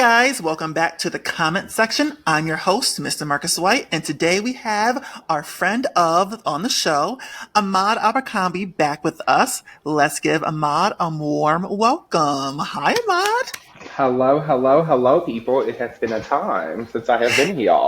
guys, welcome back to the comment section. I'm your host, MrMarcuswhite, and today we have our friend on the show, Ahmad Abercrombie, back with us. Let's give Ahmad a warm welcome. Hi, Ahmad. Hello, people. It has been a time since I have been here.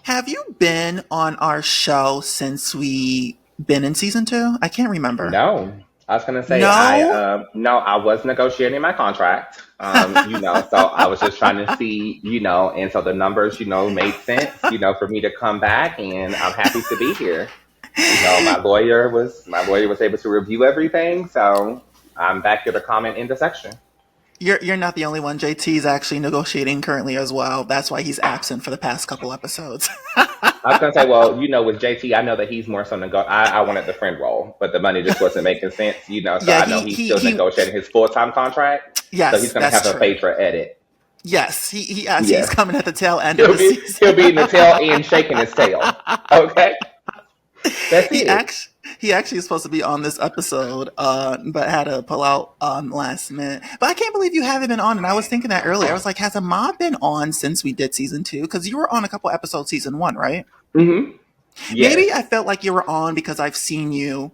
Have you been on our show since we been in season 2? I can't remember. No, I was gonna say No? no. I was negotiating my contract. So I was just trying to see, and so the numbers, made sense, for me to come back, and I'm happy to be here. My lawyer was able to review everything, so I'm back here to comment in the section. You're not the only one. Jaytee is actually negotiating currently as well. That's why he's absent for the past couple episodes. I was gonna say, well, with Jaytee, I know that he's more so I wanted the friend role, but the money just wasn't making sense, So Yeah, I know he's still negotiating his full-time contract. Yes, so he's gonna that's have true. a favorite edit. Yes, he's Yeah, coming at the tail end of the season. he'll be in the tail end shaking his tail. Okay, that's He it. actually is supposed to be on this episode, but had to pull out last minute. But I can't believe you haven't been on. And I was thinking that earlier. I was like, has Ahmad been on since we did season 2? Because you were on a couple episodes season 1, right? Mm-hmm. Yes. Maybe I felt like you were on because I've seen you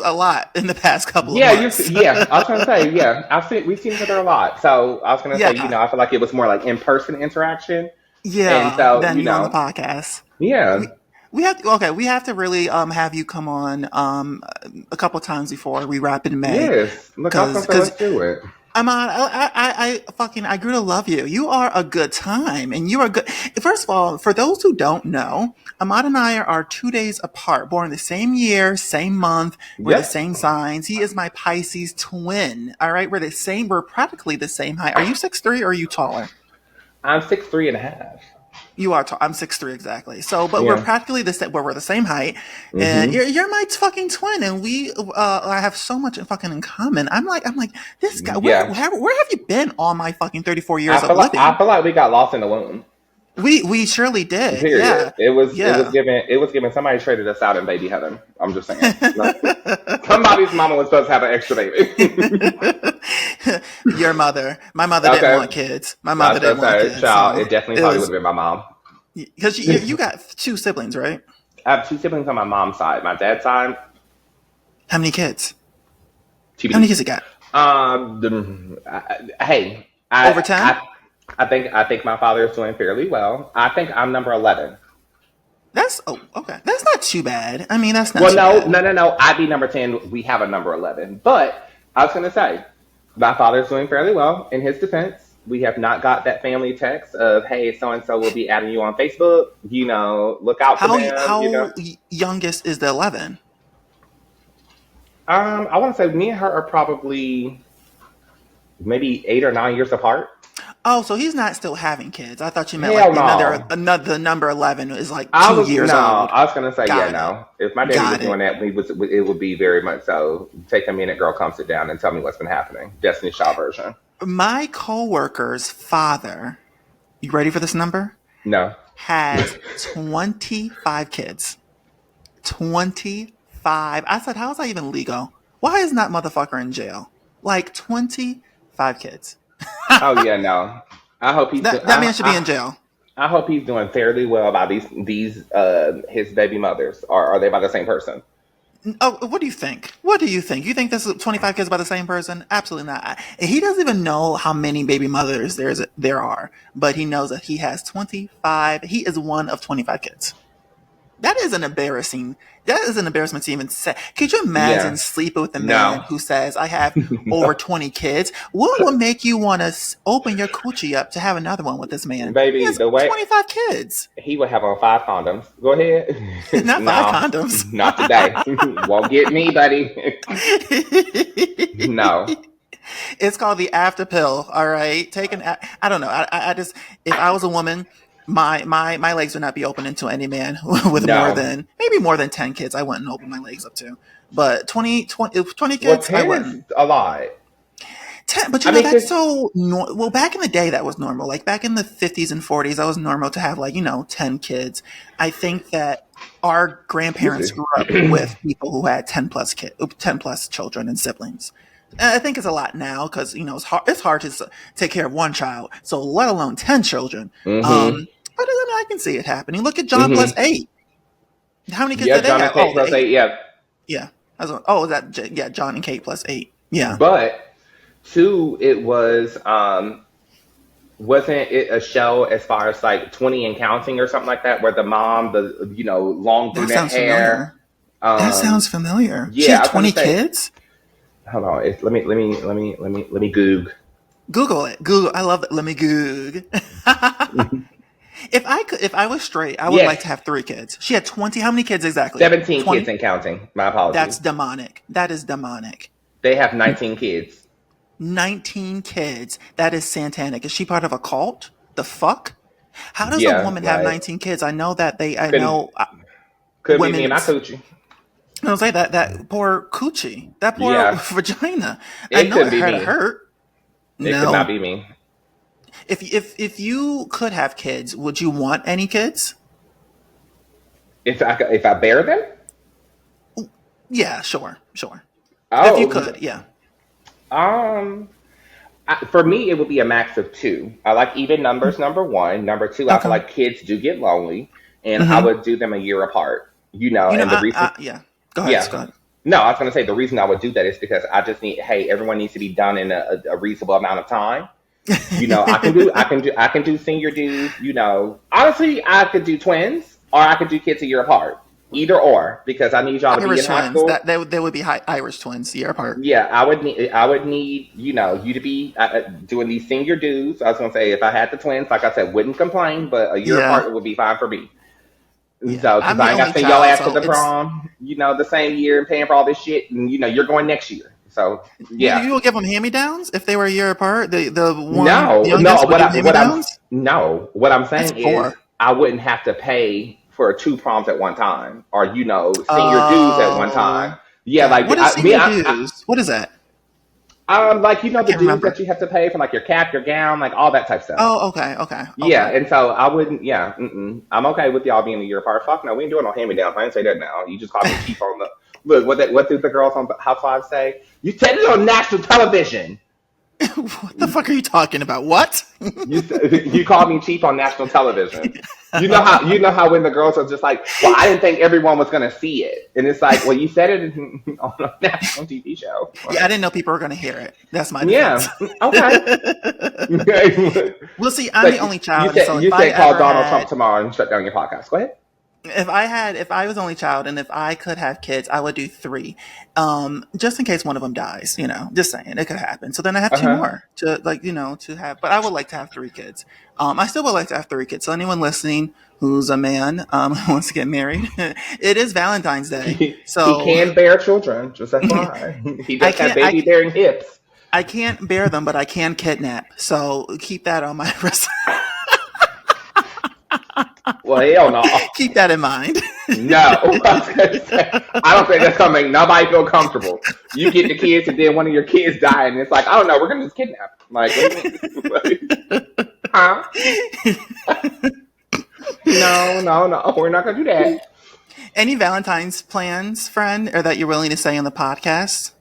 a lot in the past couple of Yeah, months. yeah. I was gonna say, yeah. We've seen each other a lot. So I was gonna say, Yeah, I feel like it was more like in-person interaction, and yeah. so Then you on the podcast. yeah. We we have to really have you come on a couple times before we wrap in May. Yes. Look, I was gonna say, Because let's do it. Ahmad, I grew to love you. You are a good time, and you are good. First of all, for those who don't know, Ahmad and I are 2 days apart, born the same year, same month. We're the Yep. same signs. He is my Pisces twin. All right, we're the same. We're practically the same height. Are you 6'3" or are you taller? I'm 6'3.5". You are tall. I'm 6'3" exactly. So, but we're Yeah. practically the same. We're the same height, and Mm-hmm. you're my fucking twin, and I have so much in common. I'm like this guy. Where Yeah. have you been all my fucking 34 I years of feel like I living? feel like we got lost in the womb. We surely did. Period. Yeah, It was yeah. given somebody traded us out in baby heaven. I'm just saying. Like, somebody's mama was supposed to have an extra baby. Your mother. My mother didn't Okay. want kids. My I mother was didn't gonna want say, kids. child, So it definitely it probably would was have been my mom. because you got 2 siblings, right? I have 2 siblings on my mom's side. My dad's side, How many kids? How many TBD. kids you got? Hey, Over 10? I think my father is doing fairly well. I think I'm number 11. Okay. That's not too bad. I mean, that's not Well, too no, bad. no, no, no. I'd be number 10. We have a number 11. But I was going to say, my father's doing fairly well. In his defense, we have not got that family text of, hey, so and so will be adding you on Facebook. Look out for them. Youngest is the 11? I want to say me and her are probably maybe 8 or 9 years apart. Oh, so he's not still having kids. I thought you meant Hell like no. another number 11 is like I two was years no. old. I was gonna say yeah. Got it. No, if my daddy was Got doing it. that, it would be very much so. Take a minute, girl. Come sit down and tell me what's been happening. Destiny Child version. My coworker's father, you ready for this number? No. Has 25 kids. 25. I said, how is that even legal? Why is that motherfucker in jail? Like 25 kids. Oh yeah, no. I hope he's. That man should be in jail. I hope he's doing fairly well about these his baby mothers. Are they by the same person? Oh, what do you think? What do you think? You think this is 25 kids by the same person? Absolutely not. He doesn't even know how many baby mothers there are, but he knows that he has 25. He is one of 25 kids. That is an embarrassing. That is an embarrassment to even say. Could you imagine Yeah. sleeping with a man No. who says, "I have over No. 20 kids"? What would make you want to open your coochie up to have another one with this man? He Baby, has the way 25 kids, he would have on 5 condoms. Go ahead. not 5 No, condoms. not today. Won't get me, buddy. No. It's called the after pill. All right, I don't know. I just, if I was a woman, my legs would not be open into any man with No. maybe more than 10 kids. I wouldn't open my legs up to, but 20 Well, kids, I 10 is wouldn't. a lot. 10, but I you know mean, that's 'cause so well. Back in the day, that was normal. Like back in the 50s and 40s, that was normal to have 10 kids. I think that our excuse grandparents grew up me. with people who had 10 plus children and siblings. I think it's a lot now because it's hard to take care of one child, so let alone 10 children. Mm-hmm. But I mean, I can see it happening. Look at John plus Mm-hmm. 8. How many kids Yeah, did they John and have? Kate Oh, the plus 8. 8. Yeah, Yeah. Yeah, John and Kate plus 8. Yeah. but two, it was wasn't it a show as far as like 20 and counting or something like that, where the mom, the long That brunette sounds hair. familiar. That sounds familiar. She Yeah, had I was gonna 20 say. kids? Let me Goog. Google it. Google. I love it. Let me Goog. If I was straight, I would like Yes, to have 3 kids. She had 20. How many kids exactly? 17 kids 20? and counting. My apologies. That's demonic. That is demonic. They have 19 kids. 19 kids. That is satanic. Is she part of a cult? The fuck? How does a Yeah, woman have like 19 kids? I couldn't know could be me and my women's. coochie. I don't say that poor coochie, that poor Yeah, vagina. I it know could it be had to me. hurt. It could not No. be me. If you could have kids, would you want any kids? If I bear them. Yeah, sure, sure. If you Oh, could, yeah. um, for me, it would be a max of two. I like even numbers. Number one, number two. I feel Okay. like kids do get lonely, and I hmm would do them a year apart. And the reason, yeah. Go ahead, yeah, Scott. no, I was going to say the reason I would do that is because I just need, hey, everyone needs to be done in a reasonable amount of time. I can do senior dues. Honestly, I could do twins, or I could do kids a year apart. Either or, because I need y'all to be Irish in high twins. school. They would be Irish twins, year apart. Yeah, I would need you to be doing these senior dues. I was gonna say if I had the twins, like I said, wouldn't complain, but a year Yeah, apart would be fine for me. yeah. So, because I'm the I ain't got only to send your child, ass to so the it's prom, the same year and paying for all this shit, and you're going next year. So, yeah. you will give them hand me downs if they were a year apart. The one No, no. youngest would What do I hand me what I'm downs. no. What I'm That's saying is 4. I wouldn't have to pay for two proms at one time, or senior dues at one time. Oh, Yeah, God. like What is me. senior dues? What is that? Like I the can't dues remember. that you have to pay for like your cap, your gown, like all that type stuff. Oh, okay, okay, Yeah, okay. and so I wouldn't. Yeah, I'm okay with y'all being a year apart. Fuck no, we ain't doing no hand me downs. I didn't say that now. You just called me cheap on the look. What did the girls on Housewives say? You said it on national television. What the fuck are you talking about? What? You called me cheap on national television. You know how when the girls are just like, well, I didn't think everyone was gonna see it, and it's like, well, you said it on a national TV show. Yeah, I didn't know people were going to hear it. That's my defense. Yeah, okay. Well, see, I'm the Like only you child, and said, so you said call Donald Trump tomorrow and shut down your podcast. Go ahead. if I was the only child, and if I could have kids, I would do 3, just in case one of them dies. Just saying it could happen. So then I have Uh 2 huh. more to have. But I would like to have 3 kids. I still would like to have 3 kids. So anyone listening who's a man who wants to get married, it is Valentine's Day. He So can bear children, just FYI. He I does have can't baby bearing hips. I can't bear them, but I can kidnap. So keep that on my wrist. Well, hell no. Keep that in mind. No. I was gonna say, I don't think that's gonna make nobody feel comfortable. You get the kids and then one of your kids die and it's like, oh no, we're gonna just kidnap them. Like, what do you mean? Like, huh? No, no, no. We're not gonna do that. Any Valentine's plans, friend, or that you're willing to say on the podcast?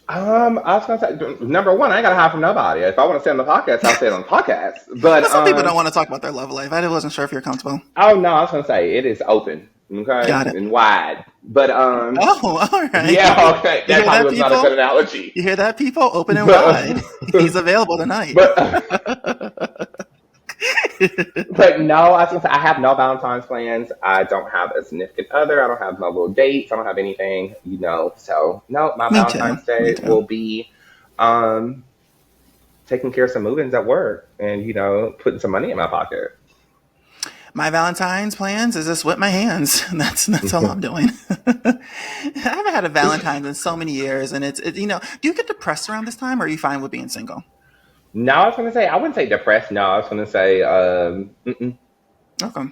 I was gonna say number one, I ain't gotta hide from nobody. If I want to say on the podcast, I'll say it on the podcast. But Well, some people don't want to talk about their love life. I wasn't sure if you're comfortable. oh no, I was gonna say it is open, okay, Got it. and wide. But Oh, all right. yeah, okay, You that hear probably that, was not a good people? analogy. You hear that, people? Open and But wide. He's available tonight. but but no, I was gonna say I have no Valentine's plans. I don't have a significant other. I don't have no little dates. I don't have anything, So no, my Me too. Valentine's Me Day too. will be um taking care of some move-ins at work and putting some money in my pocket. My Valentine's plans is just with my hands. That's all I'm doing. I haven't had a Valentine's in so many years, and do you get depressed around this time, or are you fine with being single? No, I was gonna say I wouldn't say depressed. No, I was gonna say mm-mm. Okay.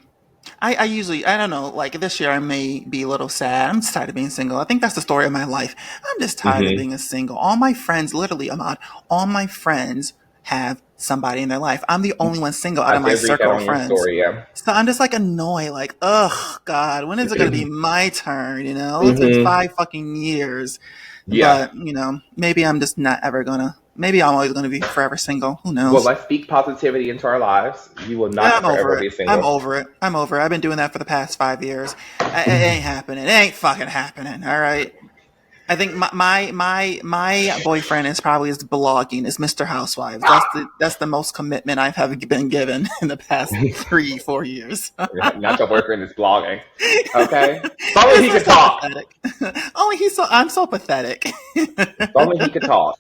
I don't know, like this year I may be a little sad. I'm just tired of being single. I think that's the story of my life. I'm just tired of Hmm. being a single. All my friends, literally, Ahmad, all my friends have somebody in their life. I'm the only one single out I of my did read that circle of on your friends. story. Yeah. So I'm just like annoyed, like, ugh, God, when is it going to be my turn? It's been Hmm. 5 fucking years. Yeah. But, maybe I'm just not ever gonna. Maybe I'm always gonna be forever single. Who Well, knows? let's speak positivity into our lives. You will not I'm over forever it. be I'm single. over it. I'm over it. I've been doing that for the past 5 years. It ain't happening. It ain't fucking happening. All right. I think my boyfriend is probably is blogging is MrHousewives. That's the most commitment I've have been given in the past 3-4 years. Not your boyfriend is blogging. Okay? If only he It's could so talk. pathetic. Only I'm so pathetic. If only he could talk.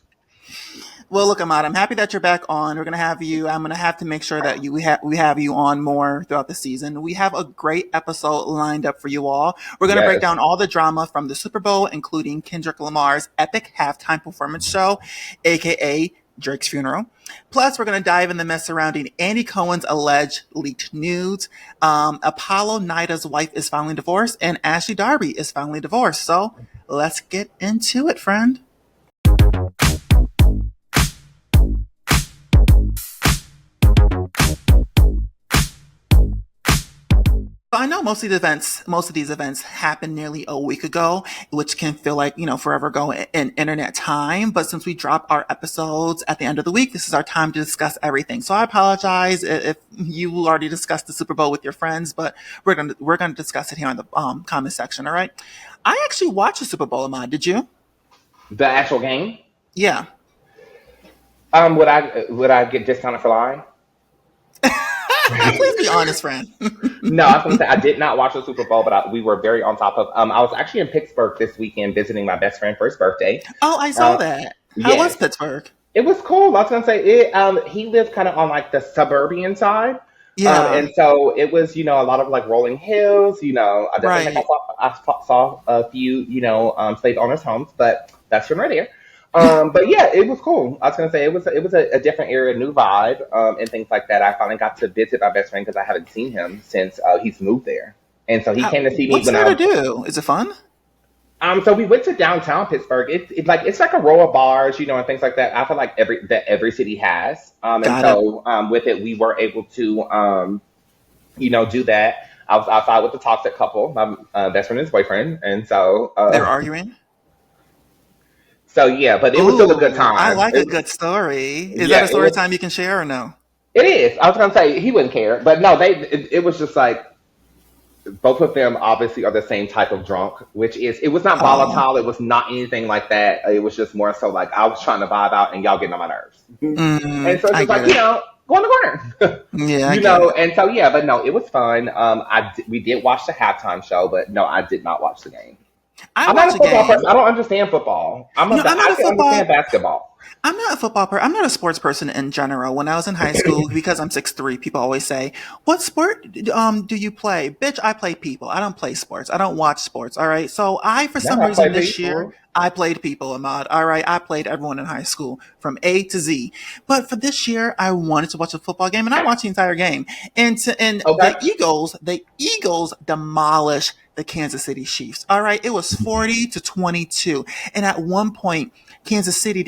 Well, look, Ahmad, I'm happy that you're back on. We're gonna have you. I'm gonna have to make sure that we have you on more throughout the season. We have a great episode lined up for you all. We're gonna break Yes. down all the drama from the Super Bowl, including Kendrick Lamar's epic halftime performance show, aka Drake's funeral. Plus, we're going to dive in the mess surrounding Andy Cohen's alleged leaked nudes. Apollo Nida's wife is finally divorced, and Ashely Darby is finally divorced. So let's get into it, friend. I know most of these events happened nearly a week ago, which can feel like, forever ago in internet time. But since we drop our episodes at the end of the week, this is our time to discuss everything. So I apologize if you already discussed the Super Bowl with your friends, but we're gonna discuss it here in the comment section. All right. I actually watched the Super Bowl, Ahmad. Did you? The actual game. Yeah. Would I get discounted for lying? Please be honest, friend. No, I was going to say I did not watch the Super Bowl, but we were very on top of. I was actually in Pittsburgh this weekend visiting my best friend for his birthday. Oh, I saw that. How was Yes, Pittsburgh? it was cool. I was going to say it. He lives kind of on like the suburban side, Yeah. and so it was a lot of like rolling hills. I definitely think Right. I saw a few slave owners' homes, but that's from right there. But yeah, it was cool. I was gonna say it was a different area, new vibe, and things like that. I finally got to visit my best friend because I haven't seen him since he's moved there, and so he came to see me What's when there I to was. do? Is it fun? So we went to downtown Pittsburgh. It's like a row of bars, and things like that. I feel like every city has. And Got it. so with it, we were able to do that. I was outside with the toxic couple, my best friend and his boyfriend, and so They're arguing. so yeah. But it was still a good Ooh, I time. like a good story. Is that Yeah, a story time you can share or no? it is. I was gonna say he wouldn't care, but no, it was just like both of them obviously are the same type of drunk, which is it was not Oh, volatile, it was not anything like that. It was just more so like I was trying to vibe out and y'all getting on my nerves. And so it's I just get like, it. go in the corner. Yeah, I get it. And so yeah, but no, it was fun. We did watch the halftime show, but no, I did not watch the game. I I'm not watch a a football person. game. I don't understand football. I'm not I a can understand football. basketball. I'm not a football person. I'm not a sports person in general. When I was in high school, because I'm 6'3", people always say, "What sport do you play?" Bitch, I play people. I don't play sports. I don't watch sports. All right. So for No, some I play reason this year, people. I played people, Ahmad. All right. I played everyone in high school from A to Z. But for this year, I wanted to watch a football game, and I watched the entire game. And Okay. the Eagles demolished the Kansas City Chiefs. All right. It was 40-22, and at one point, Kansas City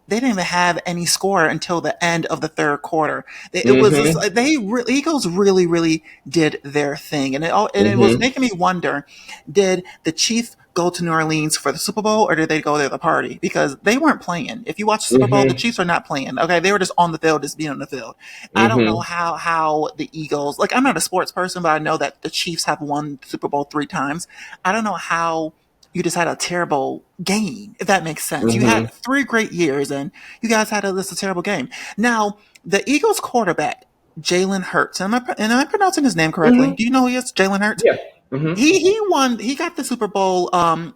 they didn't even have any score until the end of the third quarter. It was just, Mm-hmm. Eagles really, really did their thing, and it was Mm-hmm. making me wonder: did the Chiefs go to New Orleans for the Super Bowl, or did they go there to party? Because they weren't playing. If you watch the Super Bowl, the Mm-hmm. Chiefs are not playing. Okay, they were just on the field, just being on the field. I don't know Mm-hmm. how the Eagles. Like, I'm not a sports person, but I know that the Chiefs have won the Super Bowl 3 times. I don't know how you just had a terrible game, if that makes sense. You Mm-hmm. had 3 great years, and you guys had this a terrible game. Now, the Eagles quarterback, Jalen Hurts, am I pronouncing his name correctly? Mm-hmm. Do you know who he is? Jalen Hurts? Yeah. Mm-hmm. He won. He got the Super Bowl.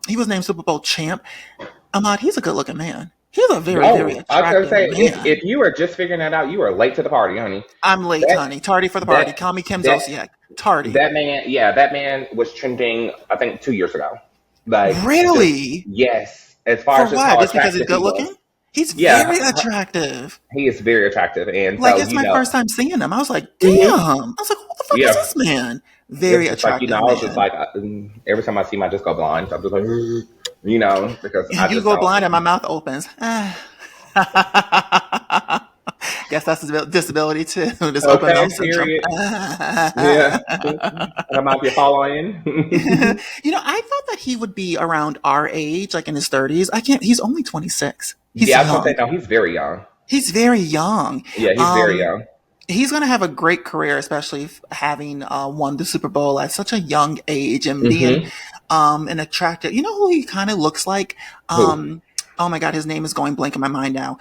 He was named Super Bowl champ. Ahmad, he's a good looking man. He's a very, very Oh, I was gonna attractive say man. if you were just figuring that out, you were late to the party, honey. I'm late, That honey. Tardy for the party. that Call me Kim that Zolciak. Tardy. that man, yeah, that man was trending. I think 2 years ago. Like just Really? yes, as far For as just what? how Just because he's attractive he good was. looking? He's Yeah, very attractive. he is very attractive, and Like, so it's my first time seeing him. I was like, damn. hmm I was like, who the fuck is yeah, this man? Very it's just like attractive I was just man. like every time I see him, I just go blind. So I'm just like because I You just go don't. blind and my mouth opens. Guess that's a disability too. This open Okay, mouth syndrome. period. Yeah. I might be following. I thought that he would be around our age, like in his 30s. I can't. He's only 26. He's Yeah, I was gonna say young. no. He's very young. He's very young. Yeah, he's very Um, young. he's going to have a great career, especially having won the Super Bowl at such a young age and being Mm-hmm. an attractive. You know who he kind of looks like? Who? Oh my God, his name is going blank in my mind now.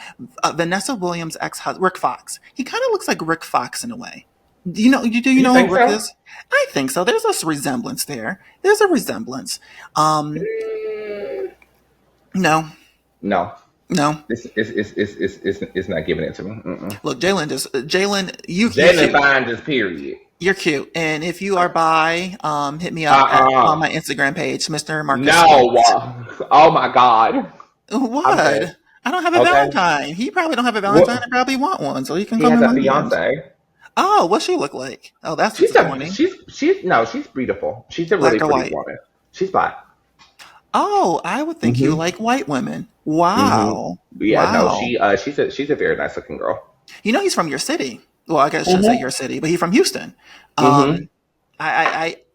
Vanessa Williams' ex-husband, Rick Fox. He kind of looks like Rick Fox in a way. Do you You know think who Rick so? is? I think so. There's a resemblance there. There's a resemblance. Um, Mm, no, no. no. It's not giving it to me. Mm-mm. Look, Jalen, you're Jalen cute. fine, just period. You're cute. And if you are bi, hit me up on Uh-uh. my Instagram page, Mr. Marcus No. White. Oh my God. I'm good. What? I don't have a Okay. Valentine. He probably don't have a Valentine. I What? probably want one, so he can He come has in a my DMs. fiance. Oh, what's she look like? Oh, that's She's a disappointing. she's no, she's beautiful. She's a really Black or pretty white? woman. She's black. Oh, I would think you Mm-hmm. like white women. Mm-hmm. Wow. Yeah, no, Wow. she's a very nice looking girl. He's from your city. Well, I guess I shouldn't say your Mm-hmm. city, but he's from Houston. Mm-hmm. Um,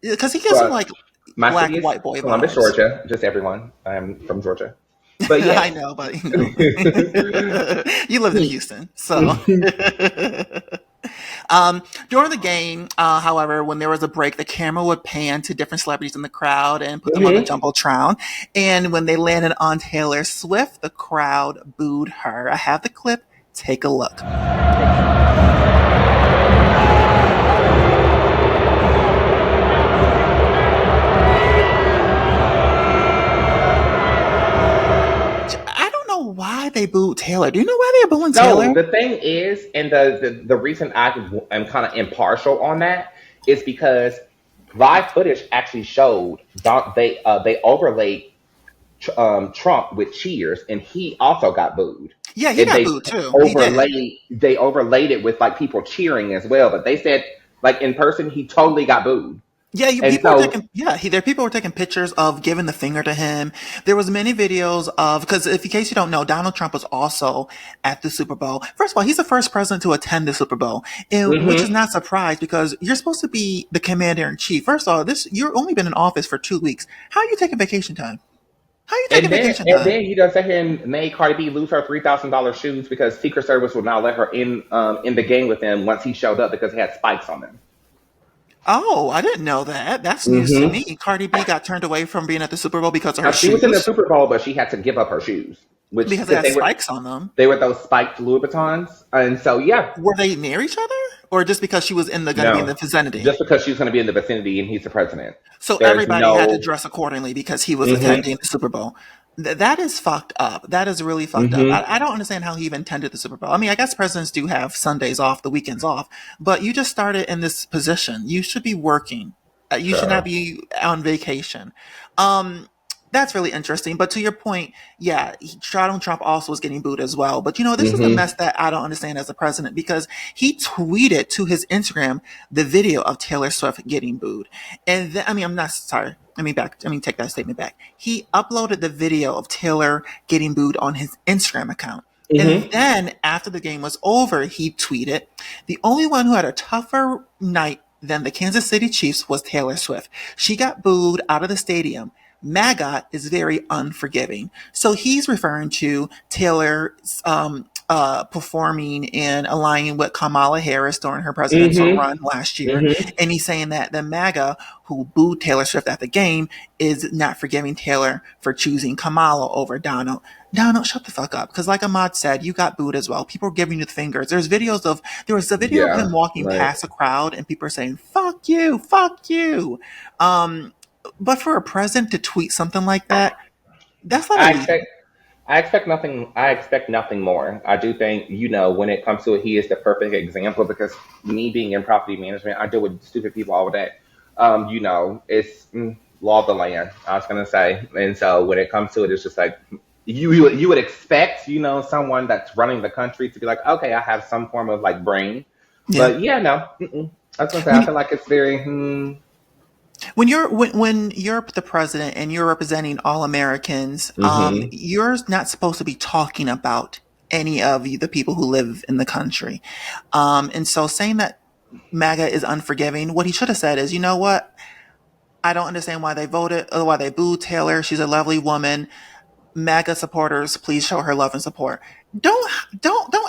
because he gives some But like my black city is white boy Columbus, vibes. Georgia. Just everyone. I am from Georgia. But I yes. know, but you lived in Houston, so. During the game, however, when there was a break, the camera would pan to different celebrities in the crowd and put them on the Mm-hmm. jumbotron. And when they landed on Taylor Swift, the crowd booed her. I have the clip. Take a look. I don't know why they booed Taylor. Do you know why they're booing No, Taylor? the thing is, and the reason I am kind of impartial on that is because live footage actually showed they overlaid Trump with cheers, and he also got booed. Yeah, he And got booed too. He did. they overlaid it with like people cheering as well. But they said like in person, he totally got booed. Yeah, And people were so taking. Yeah, people were taking pictures of giving the finger to him. There was many videos of because, if in case you don't know, Donald Trump was also at the Super Bowl. First of all, he's the first president to attend the Super Bowl, and which is hmm not surprised because you're supposed to be the commander in chief. First of all, you're only been in office for 2 weeks. How are you taking vacation time? How are you taking vacation and time? then he does sit here and made Cardi B lose her $3,000 shoes because Secret Service would not let her in the game with him once he showed up because he had spikes on them. Oh, I didn't know that. That's news to hmm me. Cardi B got turned away from being at the Super Bowl because of Now her she was in the shoes, Super Bowl, but she had to give up her shoes, which because they because had spikes on them. they were those spiked Louis Vuittons, and so yeah, Were they near each other, or just because she was going to be in the no, vicinity? just because she's going to be in the vicinity and he's the president. So There's everybody had to no. dress accordingly because he was hmm attending the Super Bowl. That is fucked up. That is really fucked up. hmm I don't understand how he even attended the Super Bowl. I mean, I guess presidents do have Sundays off, the weekends off, but you just started in this position. You should be working. You should not So. be on vacation. Um, that's really interesting. But to your point, yeah, Donald Trump also was getting booed as well. But this is the hmm mess that I don't understand as a president because he tweeted to his Instagram the video of Taylor Swift getting booed. And then, I mean, I'm not sorry. Take that statement back. He uploaded the video of Taylor getting booed on his Instagram account. And hmm then after the game was over, he tweeted, the only one who had a tougher night than the Kansas City Chiefs was Taylor Swift. She got booed out of the stadium. MAGA is very unforgiving. So he's referring to Taylor performing and aligning with Kamala Harris during her presidential hmm run last year. hmm And he's saying that the MAGA who booed Taylor Swift at the game is not forgiving Taylor for choosing Kamala over Donald. Donald, shut the fuck up. Because like Ahmad said, you got booed as well. People were giving you the fingers. There was a video of him Yeah. walking Right. past a crowd and people are saying, fuck you, fuck you. Um, but for a president to tweet something like that, that's not I illegal. expect. I expect nothing. I expect nothing more. I do think, when it comes to it, he is the perfect example because me being in property management, I deal with stupid people all day. It's law of the land. I was gonna say, and so when it comes to it, it's just like you would expect, someone that's running the country to be like, okay, I have some form of like brain, Yeah. but yeah, no. I was gonna say, I When feel like it's very. when you're the president and you're representing all Americans, Mm-hmm. you're not supposed to be talking about any of the people who live in the country. And so saying that MAGA is unforgiving, what he should have said is, you know what? I don't understand why they voted, or why they booed Taylor. She's a lovely woman. MAGA supporters, please show her love and support. Don't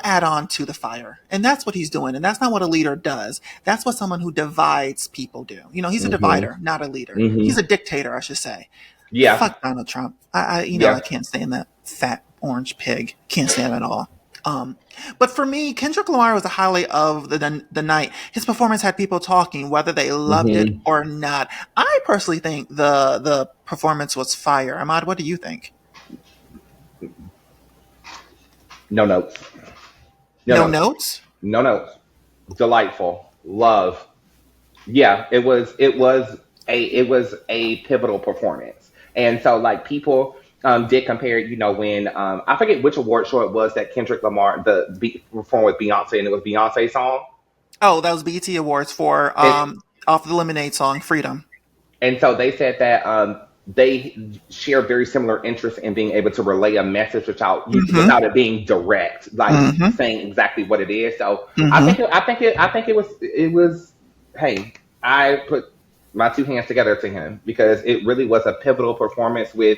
add on to the fire. And that's what he's doing. And that's not what a leader does. That's what someone who divides people do. You know, he's a divider, not a leader. He's a dictator, I should say. Yeah. Fuck Donald Trump. I can't stand that fat orange pig. Can't stand it at all. But for me, Kendrick Lamar was the highlight of the night. His performance had people talking, whether they loved it or not. I personally think the performance was fire. Ahmad, what do you think? No notes. No notes? No notes. Delightful. Love. Yeah, it was a pivotal performance. And so like people did compare, you know, when I forget which award show it was that Kendrick Lamar performed with Beyonce, and it was Beyonce's song. Oh, that was BET Awards for off the Lemonade song Freedom. And so they said that they share very similar interests in being able to relay a message without it being direct, like saying exactly what it is. So I think it was. Hey, I put my two hands together to him because it really was a pivotal performance with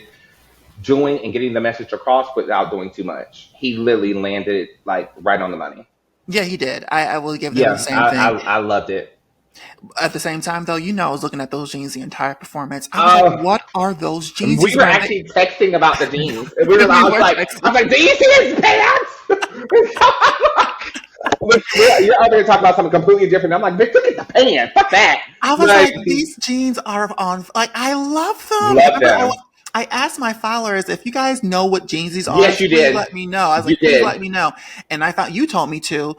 doing and getting the message across without doing too much. He literally landed like right on the money. Yeah, he did. I will give them the same thing. I loved it. At the same time, though, you know, I was looking at those jeans the entire performance. I was like, "What are those jeans?" We were actually texting about the jeans. I was like, "Do you see his pants?" You're out there talking about something completely different. I'm like, "Bitch, look at the pants. Fuck that." I was like, "These jeans are on." Like, I love them. Love them. I asked my followers if you guys know what jeans these are. Yes, you did. Let me know. I was like, please let me know. And I thought you told me to.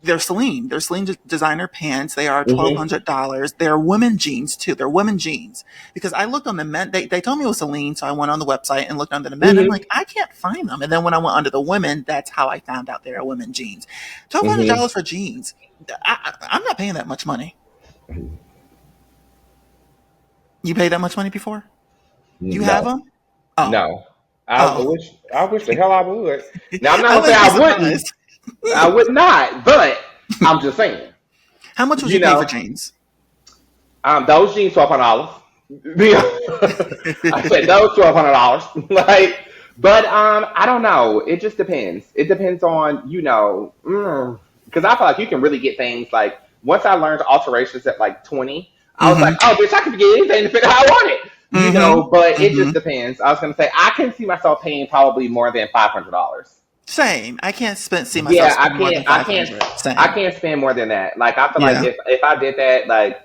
They're Celine. They're Celine designer pants. They are $1,200. They're women jeans too. They're women jeans. Because I looked on the men. They told me it was Celine, so I went on the website and looked under the men. I'm like, I can't find them. And then when I went under the women, that's how I found out they're women jeans. $1,200 for jeans. I'm not paying that much money. You paid that much money before? You have them? Oh. No. I wish the hell I would. Now I'm not gonna say I wouldn't. I would not, but I'm just saying. How much would you pay for jeans? Those jeans $1,200. I said those $1,200. Like, but I don't know. It just depends. It depends on, you know, because I feel like you can really get things like once I learned alterations at like 20, I was like, oh bitch, I can get anything to fit how I want it. You know, but it just depends. I was gonna say I can see myself paying probably more than $500. Same. I can't see myself spending more than $500. I can't spend more than that. Like I feel like if I did that, like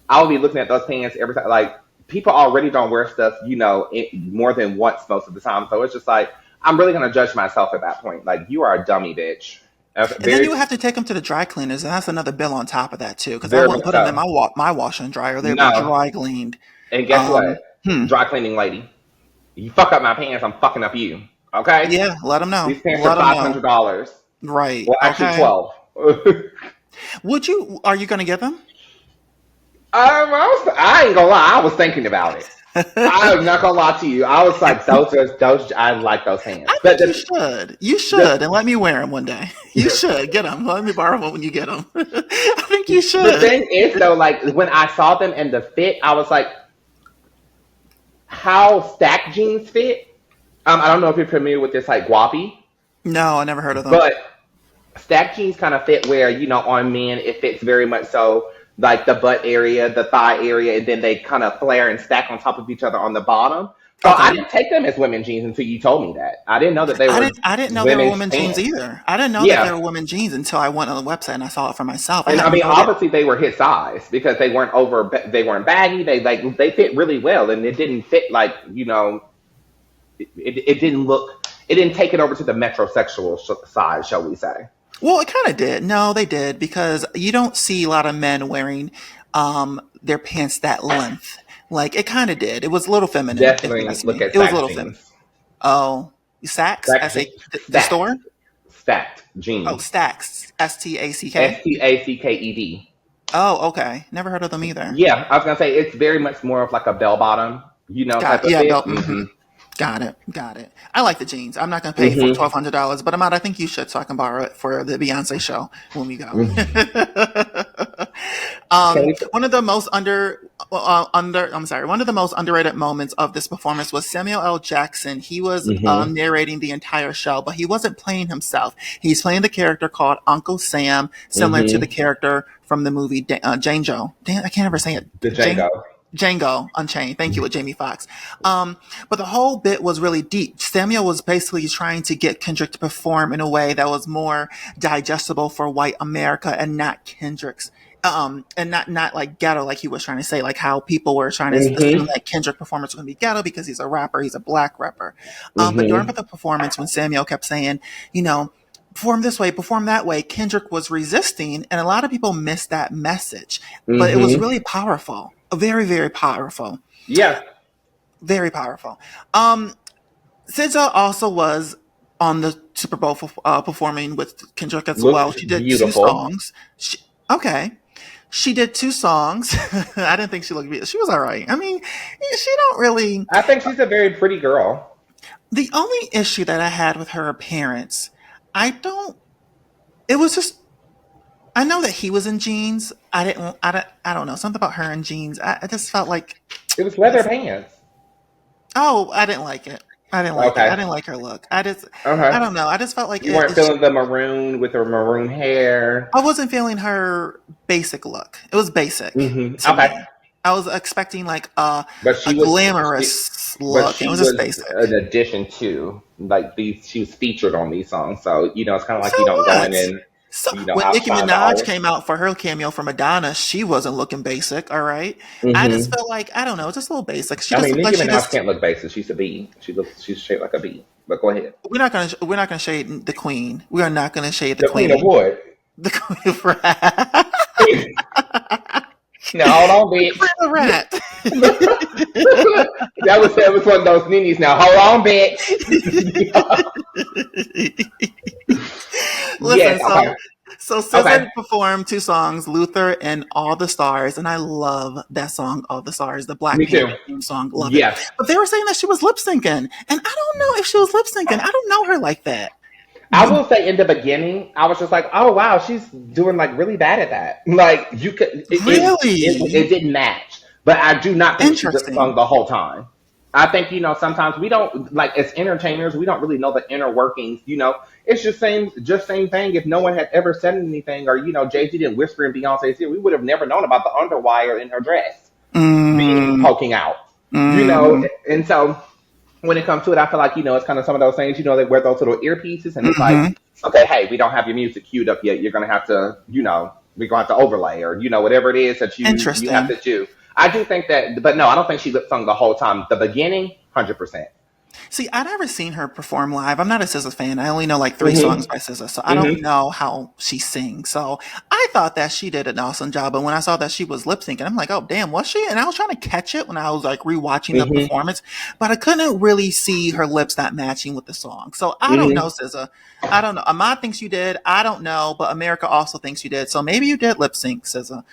I would be looking at those pants every time. Like people already don't wear stuff, you know, more than once most of the time. So it's just like I'm really gonna judge myself at that point. Like you are a dummy, bitch. And then you would have to take them to the dry cleaners, and that's another bill on top of that too. Because I wouldn't put them in my washer and dryer; they'd be dry cleaned. And guess what? Dry cleaning lady, you fuck up my pants, I'm fucking up you. Okay? Yeah, let them know. These pants are $500. Right. Well, actually, $12. Are you going to get them? I ain't gonna lie. I was thinking about it. I'm not gonna lie to you. I was like, those. I like those pants. I think you should. You should, and let me wear them one day. You should get them. Let me borrow them when you get them. I think you should. The thing is, though, like when I saw them and the fit, I was like, how stacked jeans fit. I don't know if you're familiar with this, like guapi. No, I never heard of them. But stacked jeans kind of fit where, you know, on men it fits very much so, like the butt area, the thigh area, and then they kind of flare and stack on top of each other on the bottom. So I didn't take them as women jeans until you told me that. I didn't know that they were. I didn't know they were women jeans either. I didn't know that they were women jeans until I went on the website and I saw it for myself. And I mean, obviously they were his size because they weren't they weren't baggy. They fit really well, and it didn't fit like, you know, it didn't take it over to the metrosexual size, shall we say? Well, it kind of did. No, they did, because you don't see a lot of men wearing their pants that length. Like, it kind of did. It was a little feminine. Definitely look at it was a little feminine. Oh, Saks? The store? Stacked jeans. Oh, Stacks. Stack? Stacked. Oh, okay. Never heard of them either. Yeah, I was going to say, it's very much more of like a bell bottom, you know, type of fit. Got it. Got it. I like the jeans. I'm not going to pay for Mm-hmm. $1,200, but Ahmad, I think you should, so I can borrow it for the Beyonce show when we go. One of the most one of the most underrated moments of this performance was Samuel L. Jackson. He was Mm-hmm. narrating the entire show, but he wasn't playing himself. He's playing the character called Uncle Sam, similar to the Mm-hmm. character from the movie Django. Damn, I can't ever say it. The Django. Django Unchained. Thank you, with Jamie Foxx. But the whole bit was really deep. Samuel was basically trying to get Kendrick to perform in a way that was more digestible for white America and not Kendrick's. And not like ghetto, like he was trying to say, like how people were trying to assume Mm-hmm. that Kendrick performance was going to be ghetto because he's a rapper, he's a black rapper. But during Mm-hmm. the performance, when Samuel kept saying, you know, perform this way, perform that way, Kendrick was resisting, and a lot of people missed that message. But it was Mm-hmm. really powerful, very, very powerful, Yeah. very powerful. SZA also was on the Super Bowl performing with Kendrick as well. Looked She did two beautiful. songs. Okay. She did two songs. I didn't think she looked beautiful. She was all right. I mean, she don't really. I think she's a very pretty girl. The only issue that I had with her appearance, I don't. It was just. I know that he was in jeans. I didn't. I don't know, something about her in jeans. I just felt like. It was leather pants. Oh, I didn't like it. I didn't like it. I Okay. didn't like her look. I just. I Okay. don't know. I just felt like You weren't it. feeling the maroon with her maroon hair. I wasn't feeling her basic Hmm. look. It was basic to Okay. me. I was expecting like But a she was, glamorous but look. It she was just was basic. an addition to like these. She was featured on these songs, so it's kind of So like you don't go in what? and So when Nicki outshine the Minaj artist. came out for her cameo for Madonna, she wasn't looking basic. All right, I just hmm felt like I don't know, just a little basic. She I just mean, looked like Nicki she Minaj just. can't look basic. She's a bee. She's shaped like a bee. But go ahead. We're not gonna shade the queen. We are not gonna shade the The Queen of queen. Wood. The queen of rat. Now hold on, bitch. Queen of rat. That was one of those ninnies. Now hold on, bitch. Listen, Yes. so Okay. so Okay. SZA performed two songs, Luther and All the Stars, and I love that song, All the Stars, the Black Me too. Panther theme song, love it. Yes. But they were saying that she was lip syncing, and I don't know if she was lip syncing. I don't know her like that. I will say in the beginning, I was just like, oh wow, she's doing like really bad at that. Like you could, it Really didn't match. But I do not think she lip sung interesting. the whole time. I think sometimes we don't like as entertainers, we don't really know the inner workings. It's just same thing. If no one had ever said anything, or Jay-Z didn't whisper in Beyonce's ear, we would have never known about the underwire in her dress being Mm, poking out. mm, And so when it comes to it, I feel like, it's kind of some of those things, they wear those little earpieces and it's like, hmm. okay, hey, we don't have your music queued up yet. You're going to have to, we're going to have to overlay or, whatever it is that you have Interesting. to do. I do think that, but no, I don't think she lip sung the whole time. The beginning, 100%. See, I never seen her perform live. I'm not a SZA fan. I only know like three songs Mm-hmm. by SZA, so I don't Mm-hmm. know how she sings. So I thought that she did an awesome job. But when I saw that she was lip syncing, I'm like, oh damn, was she? And I was trying to catch it when I was like rewatching the Mm-hmm. performance, but I couldn't really see her lips not matching with the song. So I don't know, Mm-hmm. SZA. I don't know. Ahmad thinks you did. I don't know, but America also thinks you did. So maybe you did lip sync, SZA.